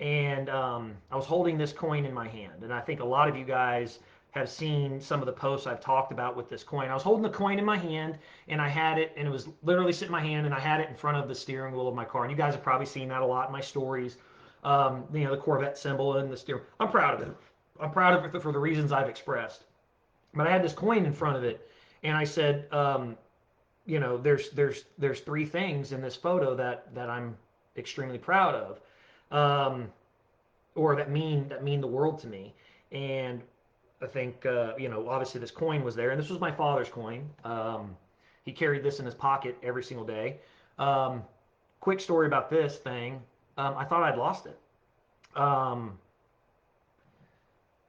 and I was holding this coin in my hand, and I think a lot of you guys have seen some of the posts I've talked about with this coin. I was holding the coin in my hand, and I had it, and it was literally sitting in my hand, and I had it in front of the steering wheel of my car. And you guys have probably seen that a lot in my stories. The Corvette symbol and the steering. I'm proud of it. I'm proud of it for the reasons I've expressed. But I had this coin in front of it, and I said, there's three things in this photo that I'm extremely proud of, um, or that mean the world to me. And I think obviously this coin was there, and this was my father's coin. He carried this in his pocket every single day. Um, Quick story about this thing. I thought I'd lost it. Um,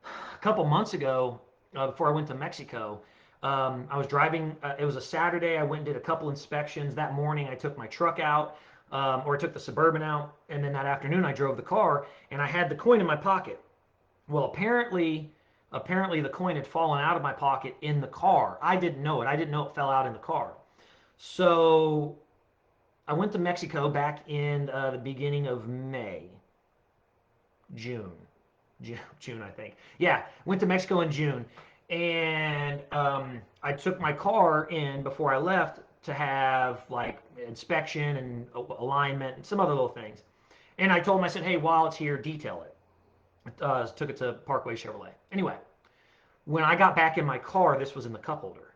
a couple months ago, before I went to Mexico, I was driving. It was a Saturday. I went and did a couple inspections. That morning, I took my truck out, or I took the Suburban out, and then that afternoon, I drove the car, and I had the coin in my pocket. Well, apparently, the coin had fallen out of my pocket in the car. I didn't know it. I didn't know it fell out in the car. So I went to Mexico back in the beginning of May, June. June, I think. Yeah, went to Mexico in June, and I took my car in before I left to have like inspection and alignment and some other little things. And I told him, I said, hey, while it's here, detail it. Took it to Parkway Chevrolet. Anyway, when I got back in my car, this was in the cup holder.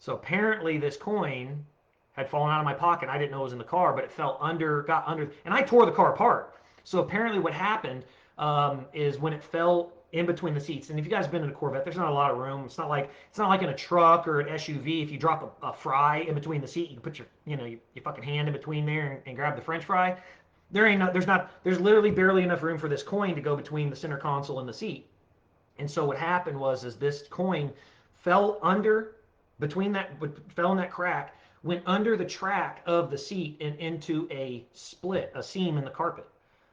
So apparently, this coin had fallen out of my pocket. I didn't know it was in the car, but it got under, and I tore the car apart. So apparently, what happened is when it fell in between the seats. And if you guys have been in a Corvette, there's not a lot of room. It's not like in a truck or an SUV. If you drop a fry in between the seat, you can put your fucking hand in between there and grab the French fry. There's literally barely enough room for this coin to go between the center console and the seat. And so what happened is this coin fell under between that fell in that crack, went under the track of the seat and into a seam in the carpet,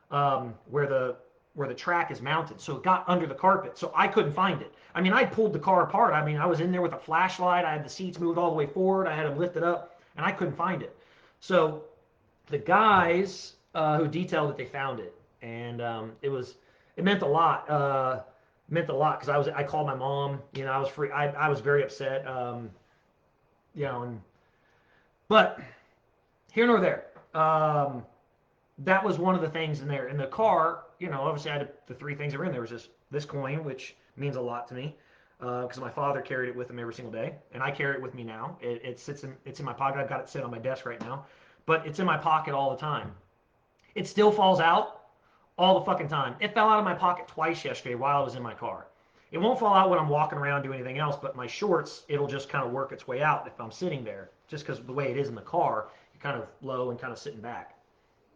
where the track is mounted. So it got under the carpet. So I couldn't find it. I mean, I pulled the car apart. I mean, I was in there with a flashlight. I had the seats moved all the way forward. I had them lifted up, and I couldn't find it. So the guys who detailed it, they found it, and it meant a lot. Meant a lot because I called my mom. I was free. I was very upset. And but here nor there. That was one of the things in there. In the car, obviously I had the three things that were in there. Was this coin, which means a lot to me, because my father carried it with him every single day, and I carry it with me now. It's in my pocket. I've got it sitting on my desk right now, but it's in my pocket all the time. It still falls out all the fucking time. It fell out of my pocket twice yesterday while I was in my car. It won't fall out when I'm walking around doing anything else, but my shorts, it'll just kind of work its way out if I'm sitting there, just because of the way it is in the car, you're kind of low and kind of sitting back.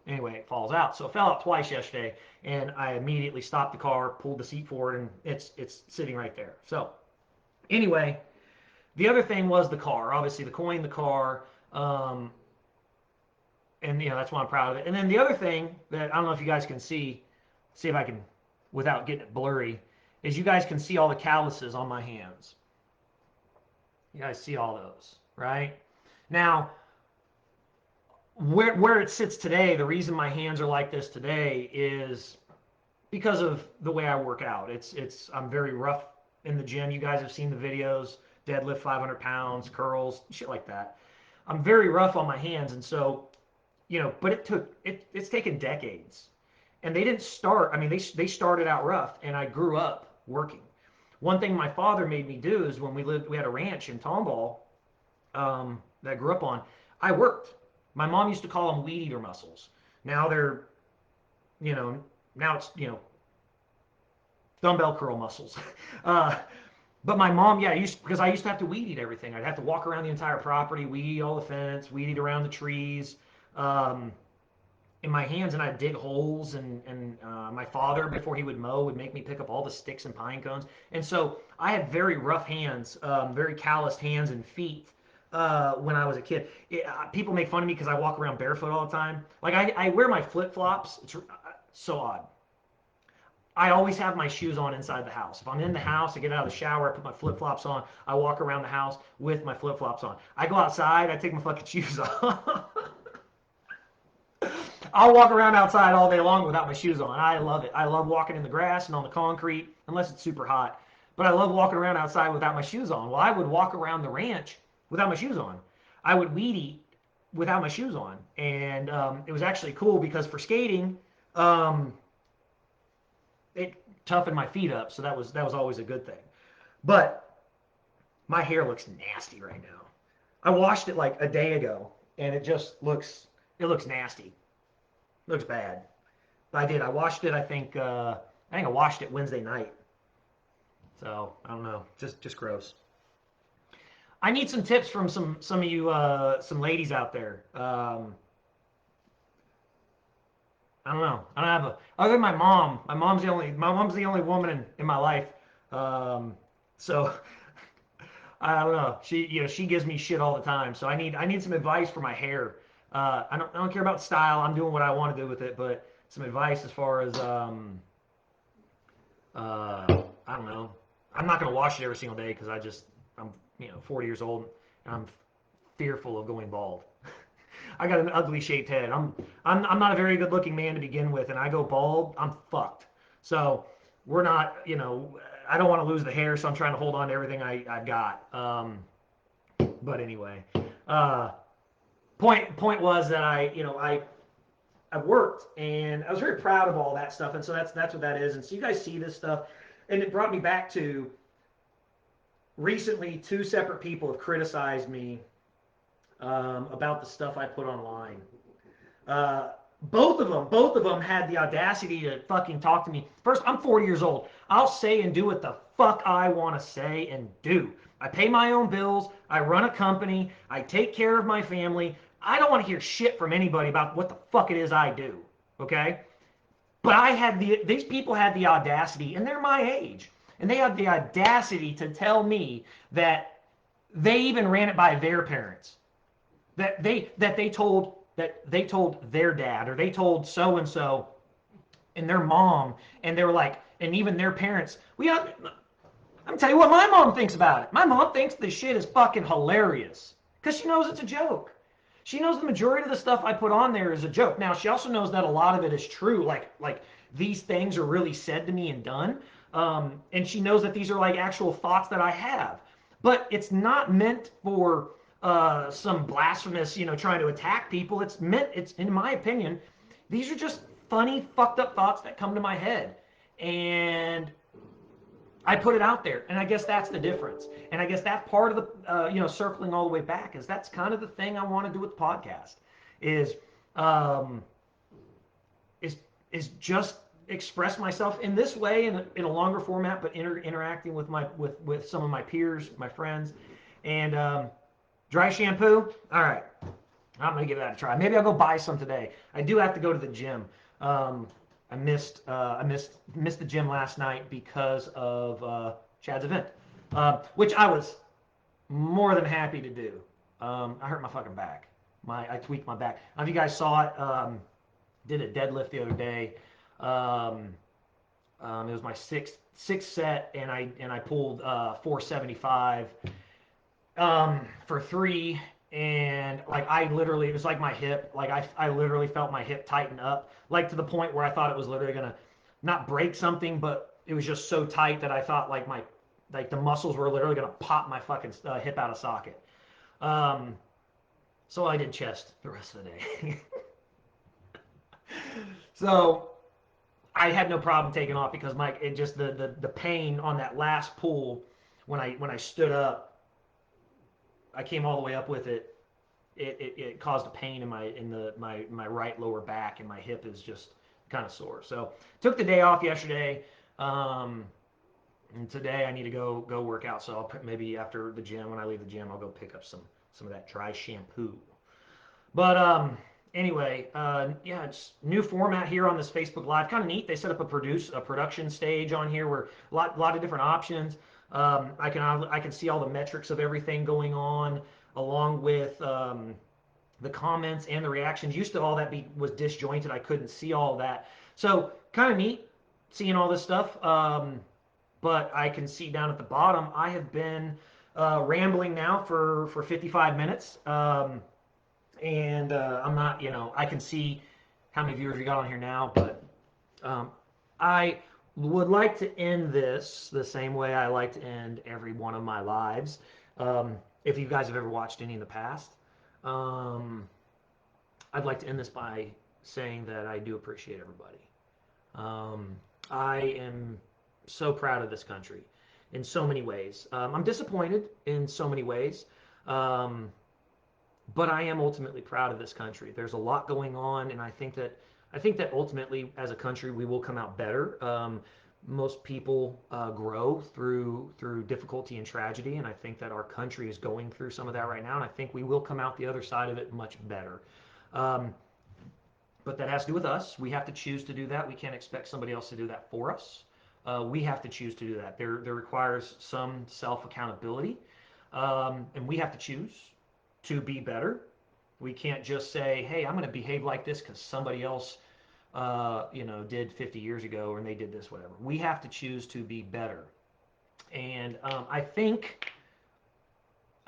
Anyway, it falls out. So it fell out twice yesterday, and I immediately stopped the car, pulled the seat forward, and it's sitting right there. So anyway, the other thing was the car. Obviously, the coin, the car, and that's why I'm proud of it. And then the other thing that I don't know if you guys can see if I can, without getting it blurry, is you guys can see all the calluses on my hands. You guys see all those, right? Now, where it sits today, the reason my hands are like this today is because of the way I work out. I'm very rough in the gym. You guys have seen the videos, deadlift 500 pounds, curls, shit like that. I'm very rough on my hands, and so but it's taken decades, and they didn't start. I mean, they started out rough, and I grew up working. One thing my father made me do is when we had a ranch in Tomball, that I grew up on. I worked. My mom used to call them weed eater muscles. Now they're, you know, now it's dumbbell curl muscles. uh, But my mom, yeah, because I used to have to weed eat everything. I'd have to walk around the entire property, weed eat all the fence, weed eat around the trees. Um, in my hands, and I'd dig holes. And my father, before he would mow, would make me pick up all the sticks and pine cones. And so I had very rough hands, very calloused hands and feet when I was a kid. People make fun of me because I walk around barefoot all the time. Like I wear my flip flops. It's so odd. I always have my shoes on inside the house. If I'm in the house, I get out of the shower, I put my flip flops on. I walk around the house with my flip flops on. I go outside, I take my fucking shoes off. I'll walk around outside all day long without my shoes on. I love it. I love walking in the grass and on the concrete, unless it's super hot. But I love walking around outside without my shoes on. Well, I would walk around the ranch without my shoes on. I would weed eat without my shoes on. And it was actually cool because for skating, um, it toughened my feet up. So that was always a good thing. But my hair looks nasty right now. I washed it like a day ago, and it looks nasty. It looks bad. I did. I watched it. I think I watched it Wednesday night. So I don't know. Just gross. I need some tips from some of you some ladies out there. I don't know. I don't have a other than my mom. My mom's the only woman in my life. Um, so I don't know. She gives me shit all the time. So I need some advice for my hair. I don't care about style. I'm doing what I want to do with it, but some advice as far as I don't know. I'm not gonna wash it every single day because I'm 40 years old and I'm fearful of going bald. I got an ugly shaped head. I'm not a very good looking man to begin with, and I go bald, I'm fucked. So we're not, I don't want to lose the hair, so I'm trying to hold on to everything I've got. But anyway, uh, point was that I worked and I was very proud of all that stuff, and so that's what that is. And so you guys see this stuff, and it brought me back to recently. Two separate people have criticized me about the stuff I put online. Uh, both of them had the audacity to fucking talk to me. First, I'm 40 years old. I'll say and do what the fuck I want to say and do. I pay my own bills. I run a company. I take care of my family. I don't want to hear shit from anybody about what the fuck it is I do. Okay? But these people had the audacity, and they're my age, and they had the audacity to tell me that they even ran it by their parents. That they told their dad, or they told so and so and their mom, and they were like, and even their parents. I'm tell you what my mom thinks about it. My mom thinks this shit is fucking hilarious because she knows it's a joke. She knows the majority of the stuff I put on there is a joke. Now she also knows that a lot of it is true. Like these things are really said to me and done, and she knows that these are like actual thoughts that I have. But it's not meant for some blasphemous, trying to attack people. It's in my opinion, these are just funny, fucked up thoughts that come to my head, and I put it out there, and I guess that's the difference. And I guess that part of the, circling all the way back is that's kind of the thing I want to do with the podcast, is, um, is, is just express myself in this way in a longer format, but interacting with some of my peers, my friends, and dry shampoo. All right, I'm gonna give that a try. Maybe I'll go buy some today. I do have to go to the gym. I missed the gym last night because of Chad's event, which I was more than happy to do. I hurt my fucking back. I tweaked my back. If you guys saw it, did a deadlift the other day. It was my sixth set, and I pulled 475 for three. And like it was like my hip, like I literally felt my hip tighten up, like to the point where I thought it was literally gonna not break something, but it was just so tight that I thought like the muscles were literally gonna pop my fucking hip out of socket. Um, so I did chest the rest of the day. So I had no problem taking off because the pain on that last pull when I stood up, I came all the way up with it. It caused a pain in my right lower back, and my hip is just kind of sore. So took the day off yesterday, and today I need to go work out. So maybe after the gym, when I leave the gym, I'll go pick up some of that dry shampoo. But anyway, yeah, it's new format here on this Facebook Live. Kind of neat. They set up a production stage on here where a lot of different options. I can see all the metrics of everything going on, along with the comments and the reactions. Used to all that was disjointed. I couldn't see all that. So kind of neat seeing all this stuff. But I can see down at the bottom, I have been rambling now for 55 minutes. And I'm not, I can see how many viewers we got on here now, but I would like to end this the same way I like to end every one of my lives. If you guys have ever watched any in the past, I'd like to end this by saying that I do appreciate everybody. I am so proud of this country in so many ways. I'm disappointed in so many ways. But I am ultimately proud of this country. There's a lot going on, and I think that ultimately, as a country, we will come out better. Most people grow through difficulty and tragedy, and I think that our country is going through some of that right now, and I think we will come out the other side of it much better. But that has to do with us. We have to choose to do that. We can't expect somebody else to do that for us. We have to choose to do that. There requires some self accountability, and we have to choose to be better. We can't just say, "Hey, I'm going to behave like this because somebody else, did 50 years ago, and they did this, whatever." We have to choose to be better, and I think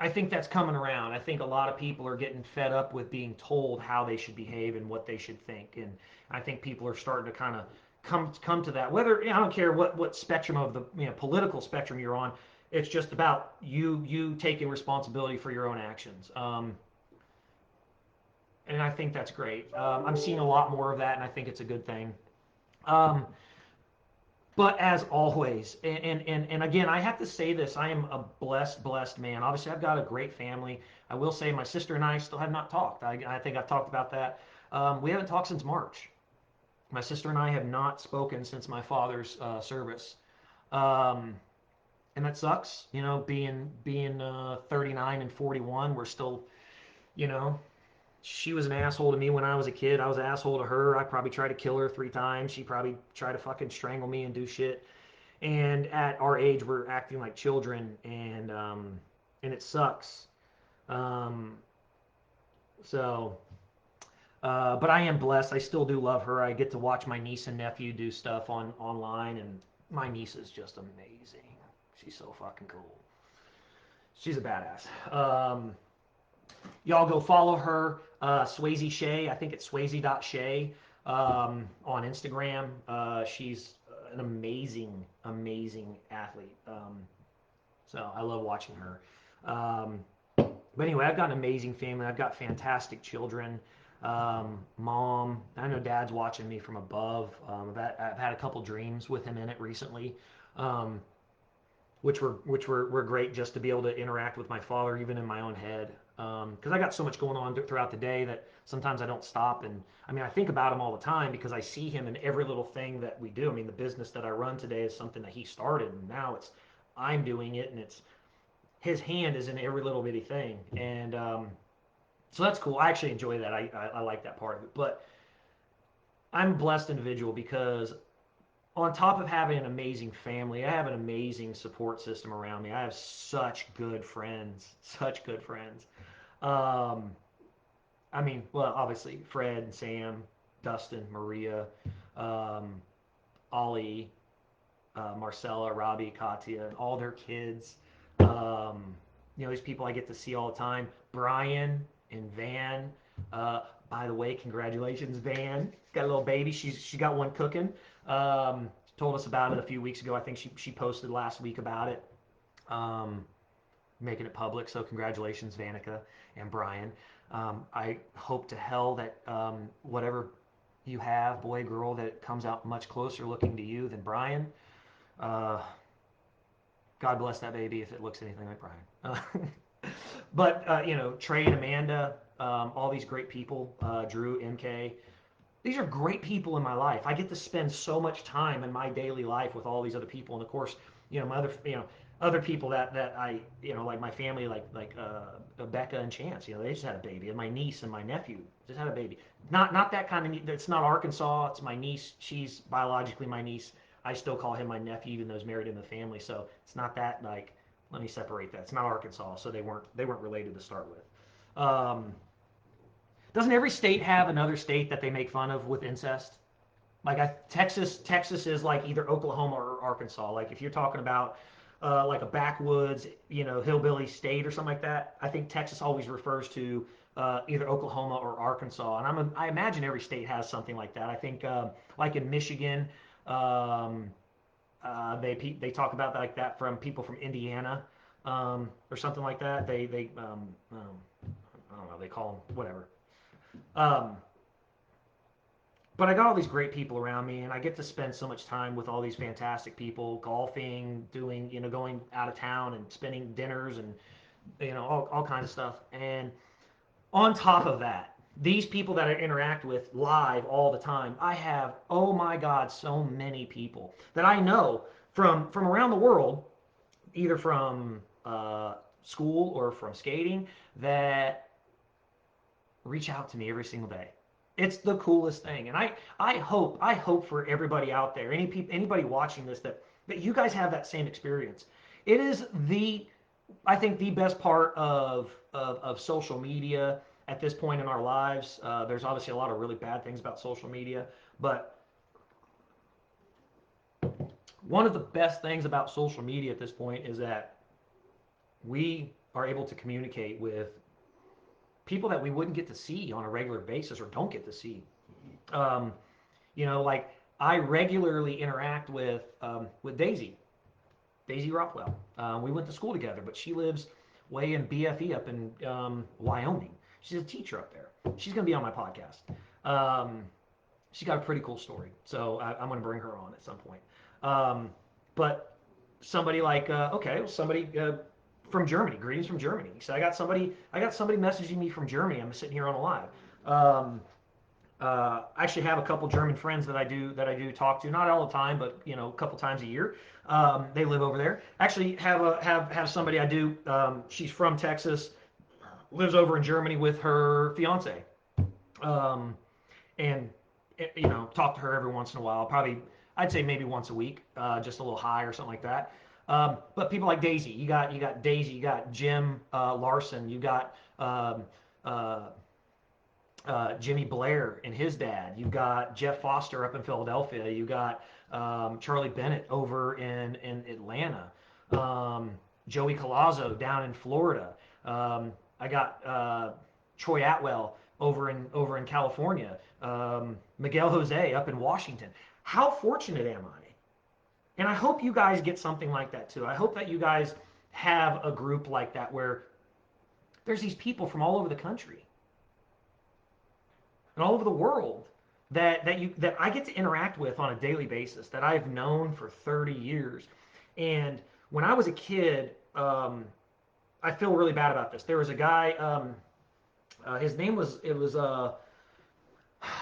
that's coming around. I think a lot of people are getting fed up with being told how they should behave and what they should think, and I think people are starting to kind of come to that. Whether I don't care what spectrum of the political spectrum you're on, it's just about you taking responsibility for your own actions. And I think that's great. I'm seeing a lot more of that, and I think it's a good thing. Um, but as always, and again, I have to say this: I am a blessed man. Obviously, I've got a great family. I will say my sister and I still have not talked. I think I've talked about that. We haven't talked since March. My sister and I have not spoken since my father's service. Um, and that sucks. Being 39 and 41, we're still, you know, she was an asshole to me when I was a kid. I was an asshole to her. I probably tried to kill her 3 times. She probably tried to fucking strangle me and do shit. And at our age, we're acting like children, and it sucks. Um, so, but I am blessed. I still do love her. I get to watch my niece and nephew do stuff online, and my niece is just amazing. She's so fucking cool. She's a badass. Y'all go follow her, Swayze Shay. I think it's swayze.shay on Instagram. She's an amazing athlete. So I love watching her. But anyway, I've got an amazing family. I've got fantastic children. Mom, I know Dad's watching me from above. I've had a couple dreams with him in it recently. Which were great just to be able to interact with my father even in my own head, because I got so much going on throughout the day that sometimes I don't stop. And I mean, I think about him all the time because I see him in every little thing that we do. I mean, the business that I run today is something that he started, and now I'm doing it, and it's his hand is in every little bitty thing. And so that's cool. I actually enjoy that. I like that part of it. But I'm a blessed individual because on top of having an amazing family, I have an amazing support system around me. I have such good friends, such good friends. Um, I mean, well, obviously Fred and Sam, Dustin, Maria, um, Ollie, Marcella, Robbie, Katya, and all their kids. Um, these people I get to see all the time. Brian and Van. By the way, congratulations, Van. Got a little baby. She got one cooking. Told us about it a few weeks ago. I think she posted last week about it, making it public. So congratulations, Vanica and Brian. I hope to hell that whatever you have, boy, girl, that it comes out much closer looking to you than Brian. Uh, God bless that baby if it looks anything like Brian. But Trey and Amanda, all these great people, Drew, MK. These are great people in my life. I get to spend so much time in my daily life with all these other people. And of course, my other people that I, like my family, like Becca and Chance, they just had a baby, and my niece and my nephew just had a baby. Not that kind of. It's not Arkansas. It's my niece. She's biologically my niece. I still call him my nephew, even though he's married in the family. So it's not that like. Let me separate that. It's not Arkansas, so they weren't related to start with. Doesn't every state have another state that they make fun of with incest? Like Texas is like either Oklahoma or Arkansas. Like if you're talking about like a backwoods, hillbilly state or something like that, I think Texas always refers to either Oklahoma or Arkansas. And I imagine every state has something like that. I think like in Michigan, um, they talk about like that from people from Indiana or something like that. I don't know, they call them whatever. Um, but I got all these great people around me, and I get to spend so much time with all these fantastic people, golfing, doing, going out of town and spending dinners and, all kinds of stuff. And on top of that, these people that I interact with live all the time, I have, oh my God, so many people that I know from around the world, either from school or from skating, that reach out to me every single day. It's the coolest thing, and I hope for everybody out there, anybody watching this, that you guys have that same experience. It is I think the best part of social media at this point in our lives. There's obviously a lot of really bad things about social media, but one of the best things about social media at this point is that we are able to communicate with people that we wouldn't get to see on a regular basis or don't get to see. Um, like I regularly interact with Daisy Rockwell. We went to school together, but she lives way in BFE up in Wyoming. She's a teacher up there. She's going to be on my podcast. Um, she's got a pretty cool story, so I'm going to bring her on at some point. But somebody like somebody from Germany. Greetings from Germany. So I got somebody messaging me from Germany. I'm sitting here on a live. Um, I actually have a couple German friends that I do talk to, not all the time, but a couple times a year. They live over there. Actually, have somebody I do. She's from Texas, lives over in Germany with her fiance, um, and talk to her every once in a while. Probably, I'd say maybe once a week, just a little high or something like that. But people like Daisy, you got Daisy, you got Jim Larson, you got uh, Jimmy Blair and his dad. You've got Jeff Foster up in Philadelphia. You got Charlie Bennett over in Atlanta. Um, Joey Colazzo down in Florida. I got Troy Atwell over in California. Miguel Jose up in Washington. How fortunate am I? And I hope you guys get something like that too. I hope that you guys have a group like that where there's these people from all over the country and all over the world that I get to interact with on a daily basis that I've known for 30 years. And when I was a kid, I feel really bad about this. There was a guy. His name was it was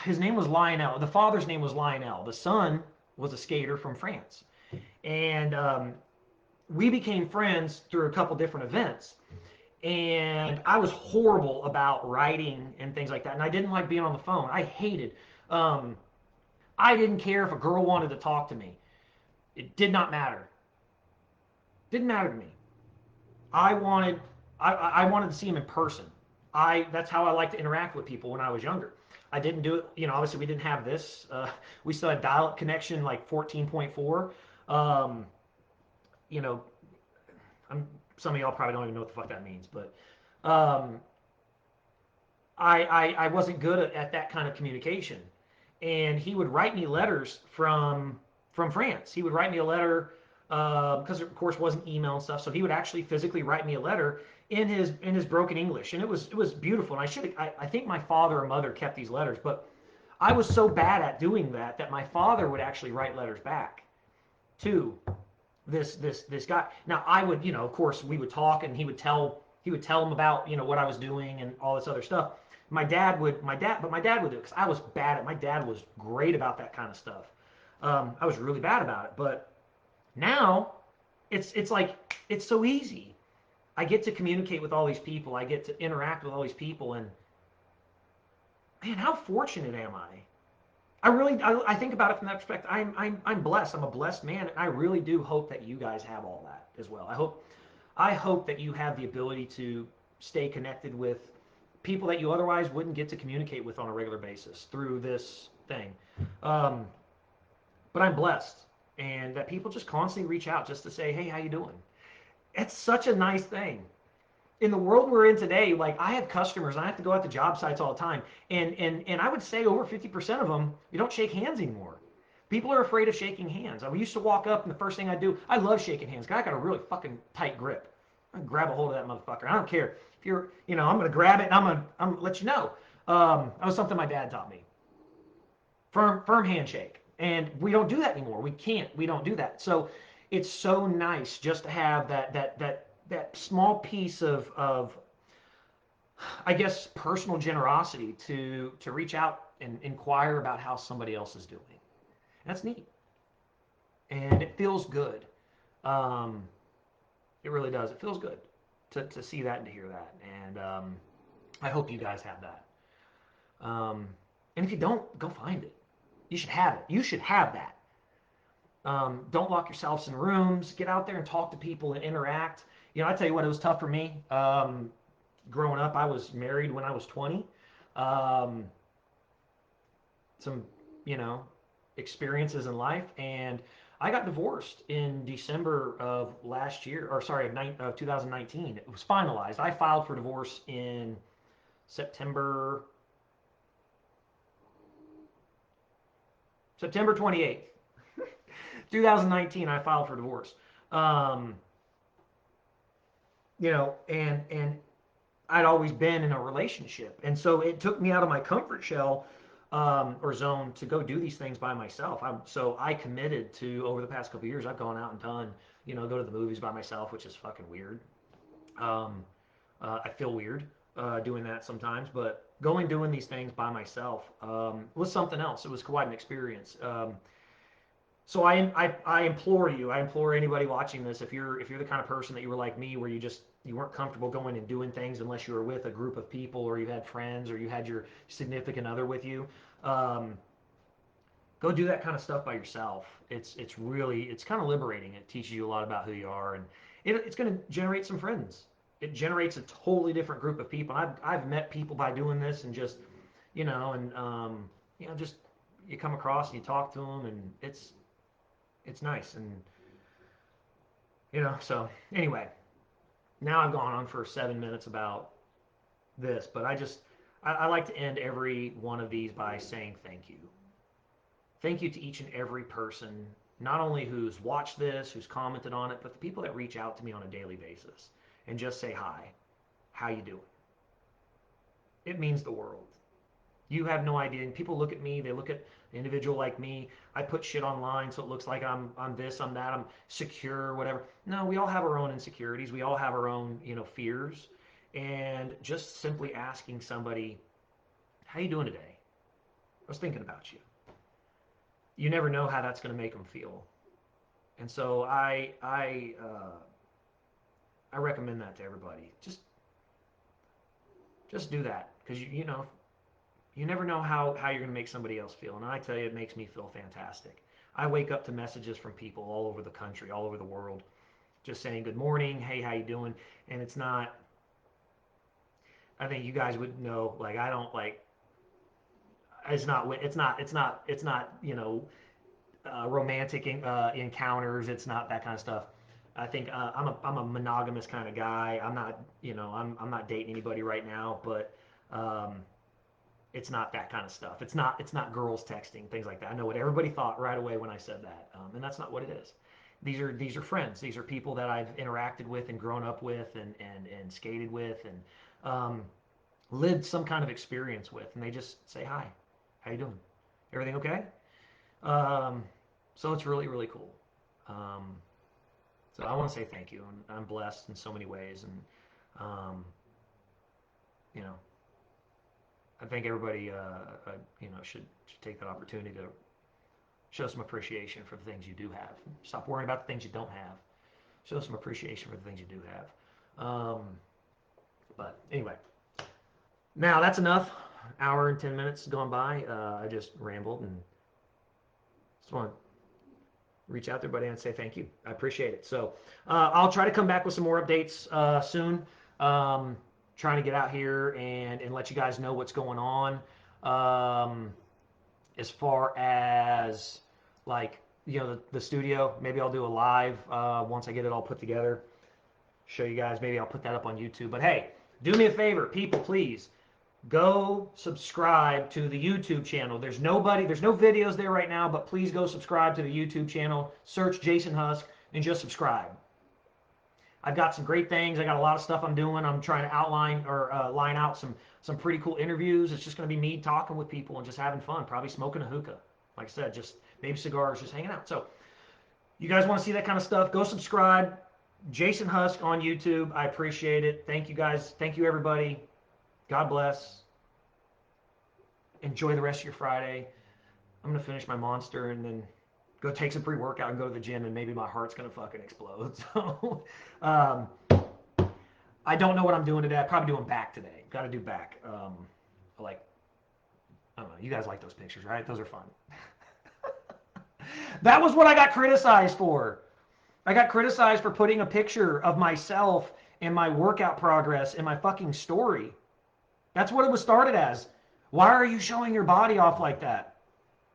his name was Lionel. The father's name was Lionel. The son was a skater from France, and we became friends through a couple different events. And I was horrible about writing and things like that. And I didn't like being on the phone. I hated. Um, I didn't care if a girl wanted to talk to me. It did not matter. Didn't matter to me. I wanted. I wanted to see him in person. That's how I like to interact with people when I was younger. I didn't do it. Obviously we didn't have this. We still had dial-up connection like 14.4. Um, you know, some of y'all probably don't even know what the fuck that means, but um, I wasn't good at that kind of communication. And he would write me letters from France. He would write me a letter because of course it wasn't email and stuff. So he would actually physically write me a letter in his broken English, and it was beautiful. And I think my father or mother kept these letters, but I was so bad at doing that my father would actually write letters back to this guy. Now I would, of course we would talk, and he would tell him about what I was doing and all this other stuff. But my dad would do it because I was bad at. My dad was great about that kind of stuff. I was really bad about it, but now it's like it's so easy. I get to communicate with all these people. I get to interact with all these people, and man, how fortunate am I? I think about it from that perspective. I'm blessed. I'm a blessed man, and I really do hope that you guys have all that as well. I hope that you have the ability to stay connected with people that you otherwise wouldn't get to communicate with on a regular basis through this thing. Um, but I'm blessed, and that people just constantly reach out just to say, "Hey, how you doing?" It's such a nice thing. In the world we're in today, like I have customers, and I have to go out to job sites all the time, and I would say over 50% of them, you don't shake hands anymore. People are afraid of shaking hands. I used to walk up, and the first thing I do, I love shaking hands. 'Cause I got a really fucking tight grip. I grab a hold of that motherfucker. I don't care if I'm gonna grab it, and I'm gonna let you know. That was something my dad taught me. Firm handshake, and we don't do that anymore. We can't. We don't do that. So it's so nice just to have that small piece of I guess personal generosity to reach out and inquire about how somebody else is doing. That's neat, and it feels good. Um, it really does. It feels good to see that and to hear that, and I hope you guys have that. Um, and if you don't, go find it. You should have it. You should have that. Don't lock yourselves in rooms. Get out there and talk to people and interact. I tell you what, it was tough for me. Growing up, I was married when I was 20. Um, some, you know, experiences in life, and I got divorced in December of last year, or sorry, of 2019. It was finalized. I filed for divorce in September September 28th, 2019. I filed for divorce. Um, and I'd always been in a relationship, and so it took me out of my comfort shell, or zone, to go do these things by myself. So I committed to, over the past couple of years, I've gone out and done, go to the movies by myself, which is fucking weird. Um, I feel weird doing that sometimes, but going doing these things by myself was something else. It was quite an experience. So I implore you, I implore anybody watching this, if you're the kind of person that you were like me, where you weren't comfortable going and doing things unless you were with a group of people, or you had friends, or you had your significant other with you, um, go do that kind of stuff by yourself. It's kind of liberating. It teaches you a lot about who you are, and it's going to generate some friends. It generates a totally different group of people. I've met people by doing this, and just and just you come across and you talk to them, and it's nice. And so anyway, now I've gone on for 7 minutes about this, but I like to end every one of these by saying thank you. Thank you to each and every person, not only who's watched this, who's commented on it, but the people that reach out to me on a daily basis and just say hi. How you doing? It means the world. You have no idea. And people look at me, they look at an individual like me. I put shit online so it looks like I'm this, I'm that, I'm secure, whatever. No, we all have our own insecurities. We all have our own, fears. And just simply asking somebody, how you doing today? I was thinking about you. You never know how that's going to make them feel. And so I recommend that to everybody. Just do that, because you never know how you're going to make somebody else feel. And I tell you, it makes me feel fantastic. I wake up to messages from people all over the country, all over the world, just saying good morning, hey, how you doing? And it's not, I think you guys would know, like, I don't like, it's not romantic encounters. It's not that kind of stuff. I think I'm a monogamous kind of guy. I'm not, I'm not dating anybody right now, but um, it's not that kind of stuff. It's not girls texting, things like that. I know what everybody thought right away when I said that, and that's not what it is. These are friends. These are people that I've interacted with and grown up with, and skated with, and lived some kind of experience with, and they just say hi. How you doing? Everything okay? Um, so it's really, really cool. Um, so I want to say thank you, and I'm blessed in so many ways, and um, you know, I think everybody, should take that opportunity to show some appreciation for the things you do have. Stop worrying about the things you don't have. show some appreciation for the things you do have. But anyway, now that's enough. Hour and 10 minutes gone by. I just rambled and just want to reach out to everybody and say thank you. I appreciate it. So I'll try to come back with some more updates soon. Trying to get out here and let you guys know what's going on. As far as like, the studio, maybe I'll do a live once I get it all put together. Show you guys. Maybe I'll put that up on YouTube. But hey, do me a favor, people, please. Go subscribe to the YouTube channel. There's no videos there right now, but please go subscribe to the YouTube channel. Search Jason Husk and just subscribe. I've got some great things. I got a lot of stuff I'm doing. I'm trying to outline or line out some pretty cool interviews. It's just going to be me talking with people and just having fun, probably smoking a hookah. Like I said, just maybe cigars, just hanging out. So you guys want to see that kind of stuff, go subscribe. Jason Husk on YouTube. I appreciate it. Thank you guys. Thank you, everybody. God bless. Enjoy the rest of your Friday. I'm going to finish my Monster and then go take some pre-workout and go to the gym, and maybe my heart's going to fucking explode. So I don't know what I'm doing today. I'm probably doing back today. Got to do back. I don't know. You guys like those pictures, right? Those are fun. That was what I got criticized for. I got criticized for putting a picture of myself and my workout progress in my fucking story. That's what it was started as. Why are you showing your body off like that?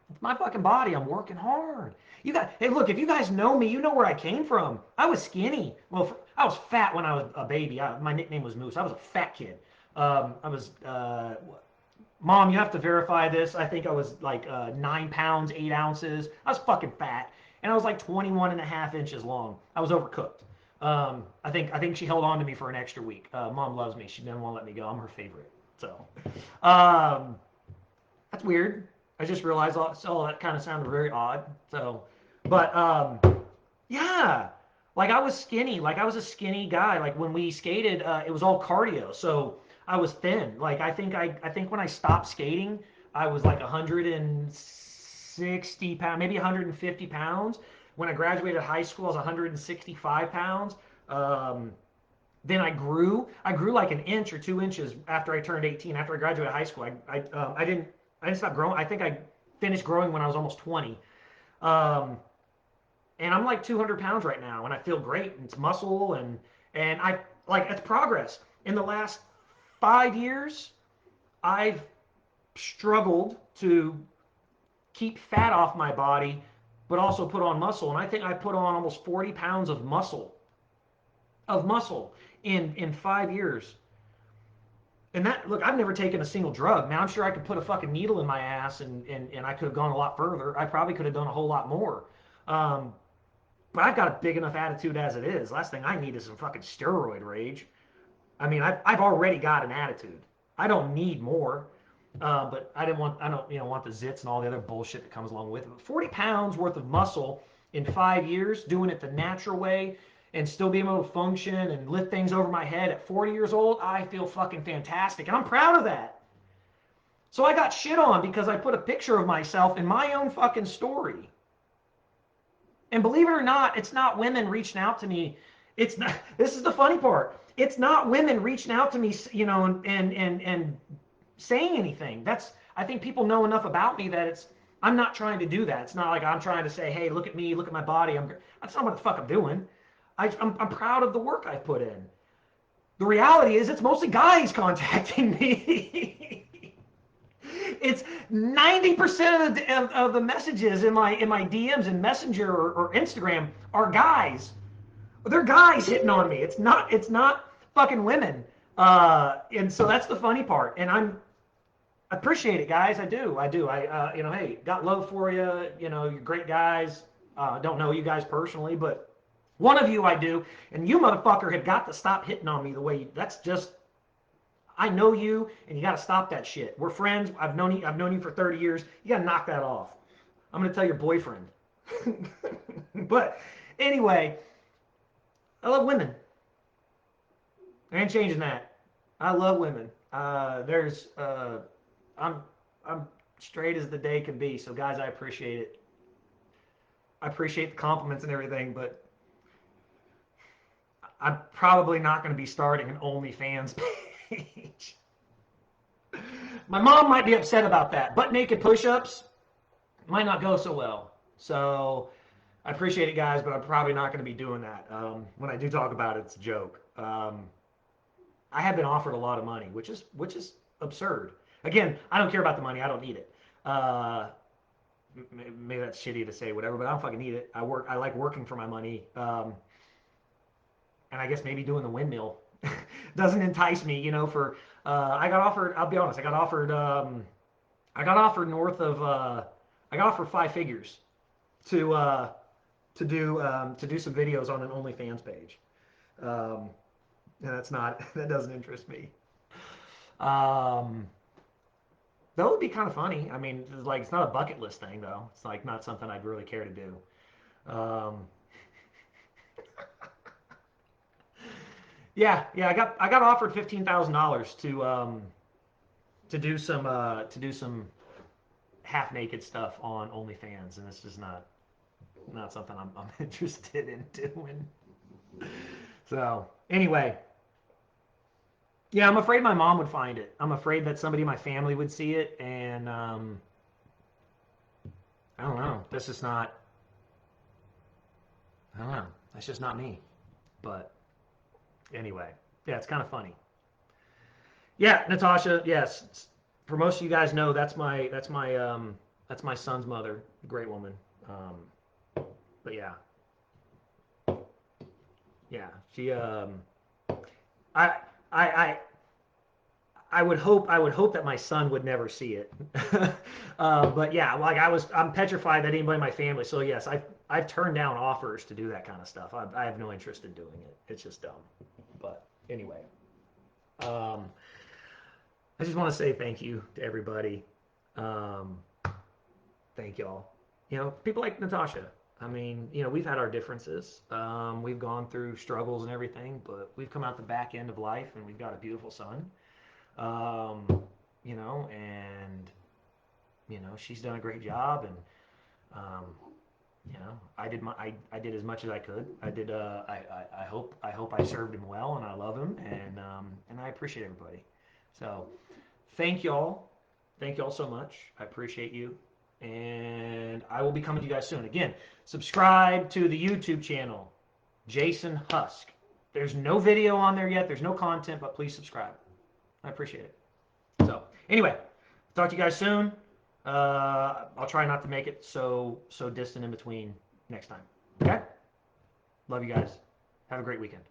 It's my fucking body. I'm working hard. Hey, look, if you guys know me, you know where I came from. I was skinny. Well, I was fat when I was a baby. My nickname was Moose. I was a fat kid. Mom, you have to verify this. I think I was like 9 pounds, 8 ounces. I was fucking fat. And I was like 21 and a half inches long. I was overcooked. I think she held on to me for an extra week. Mom loves me. She didn't want to let me go. I'm her favorite. So that's weird. I just realized all that kind of sounded very odd. So, but yeah, like I was skinny. Like I was a skinny guy. Like when we skated, it was all cardio. So I was thin. Like I think when I stopped skating, I was like 160 pounds, maybe 150 pounds. When I graduated high school, I was 165 pounds. Then I grew like an inch or 2 inches after I turned 18. After I graduated high school, I didn't stop growing. I think I finished growing when I was almost 20. And I'm like 200 pounds right now, and I feel great. It's muscle, and I like it's progress. In the last 5 years, I've struggled to keep fat off my body, but also put on muscle. And I think I put on almost 40 pounds of muscle in 5 years. And that, look, I've never taken a single drug. Now I'm sure I could put a fucking needle in my ass and I could have gone a lot further. I probably could have done a whole lot more. But I've got a big enough attitude as it is. Last thing I need is some fucking steroid rage. I mean, I've already got an attitude. I don't need more. But I don't want the zits and all the other bullshit that comes along with it. But 40 pounds worth of muscle in 5 years, doing it the natural way, and still being able to function and lift things over my head at 40 years old, I feel fucking fantastic. And I'm proud of that. So I got shit on because I put a picture of myself in my own fucking story. And believe it or not, it's not women reaching out to me. It's not, this is the funny part. It's not women reaching out to me, and saying anything. I think people know enough about me that I'm not trying to do that. It's not like I'm trying to say, hey, look at me, look at my body. That's not what the fuck I'm doing. I'm proud of the work I've put in. The reality is it's mostly guys contacting me. It's 90% of the messages in my DMs and Messenger or Instagram are guys. They're guys hitting on me. It's not fucking women. And so that's the funny part. And I appreciate it, guys. I do. Hey, got love for you. You're great guys. Don't know you guys personally, but one of you I do, and you motherfucker have got to stop hitting on me the way that's just. I know you, and you got to stop that shit. We're friends. I've known you for 30 years. You got to knock that off. I'm gonna tell your boyfriend. But anyway, I love women. I ain't changing that. I love women. I'm straight as the day can be. So guys, I appreciate it. I appreciate the compliments and everything, but I'm probably not going to be starting an OnlyFans page. My mom might be upset about that. Butt naked push-ups might not go so well. So I appreciate it, guys, but I'm probably not going to be doing that. When I do talk about it, it's a joke. I have been offered a lot of money, which is absurd. Again, I don't care about the money. I don't need it. Maybe that's shitty to say, whatever, but I don't fucking need it. I like working for my money, and I guess maybe doing the windmill doesn't entice me. For I got offered. I'll be honest. I got offered. I got offered north of. I got offered 5 figures to to do some videos on an OnlyFans page. And that doesn't interest me. That would be kind of funny. I mean, it's not a bucket list thing though. It's like not something I'd really care to do. Um, yeah. I got offered $15,000 to do some half naked stuff on OnlyFans, and it's just not something I'm interested in doing. So anyway, yeah, I'm afraid my mom would find it. I'm afraid that somebody in my family would see it, and I don't know. This is not. I don't know. That's just not me. But anyway, yeah, it's kind of funny. Yeah, Natasha. Yes, for most of you guys know that's my son's mother, a great woman. But yeah, she I I I would hope that my son would never see it. But yeah, like I'm petrified that anybody in my family. So yes, I've turned down offers to do that kind of stuff. I have no interest in doing it. It's just dumb. But anyway, um, I just want to say thank you to everybody. Um, Thank y'all. People like Natasha. I mean, we've had our differences. We've gone through struggles and everything, but we've come out the back end of life and we've got a beautiful son. Um, and she's done a great job, and um, I did as much as I could. I did. I hope I served him well, and I love him, and I appreciate everybody. So, thank y'all, thank y'all so much. I appreciate you, and I will be coming to you guys soon. Again, subscribe to the YouTube channel, Jason Husk. There's no video on there yet. There's no content, but please subscribe. I appreciate it. So anyway, talk to you guys soon. I'll try not to make it so distant in between next time. Okay? Love you guys. Have a great weekend.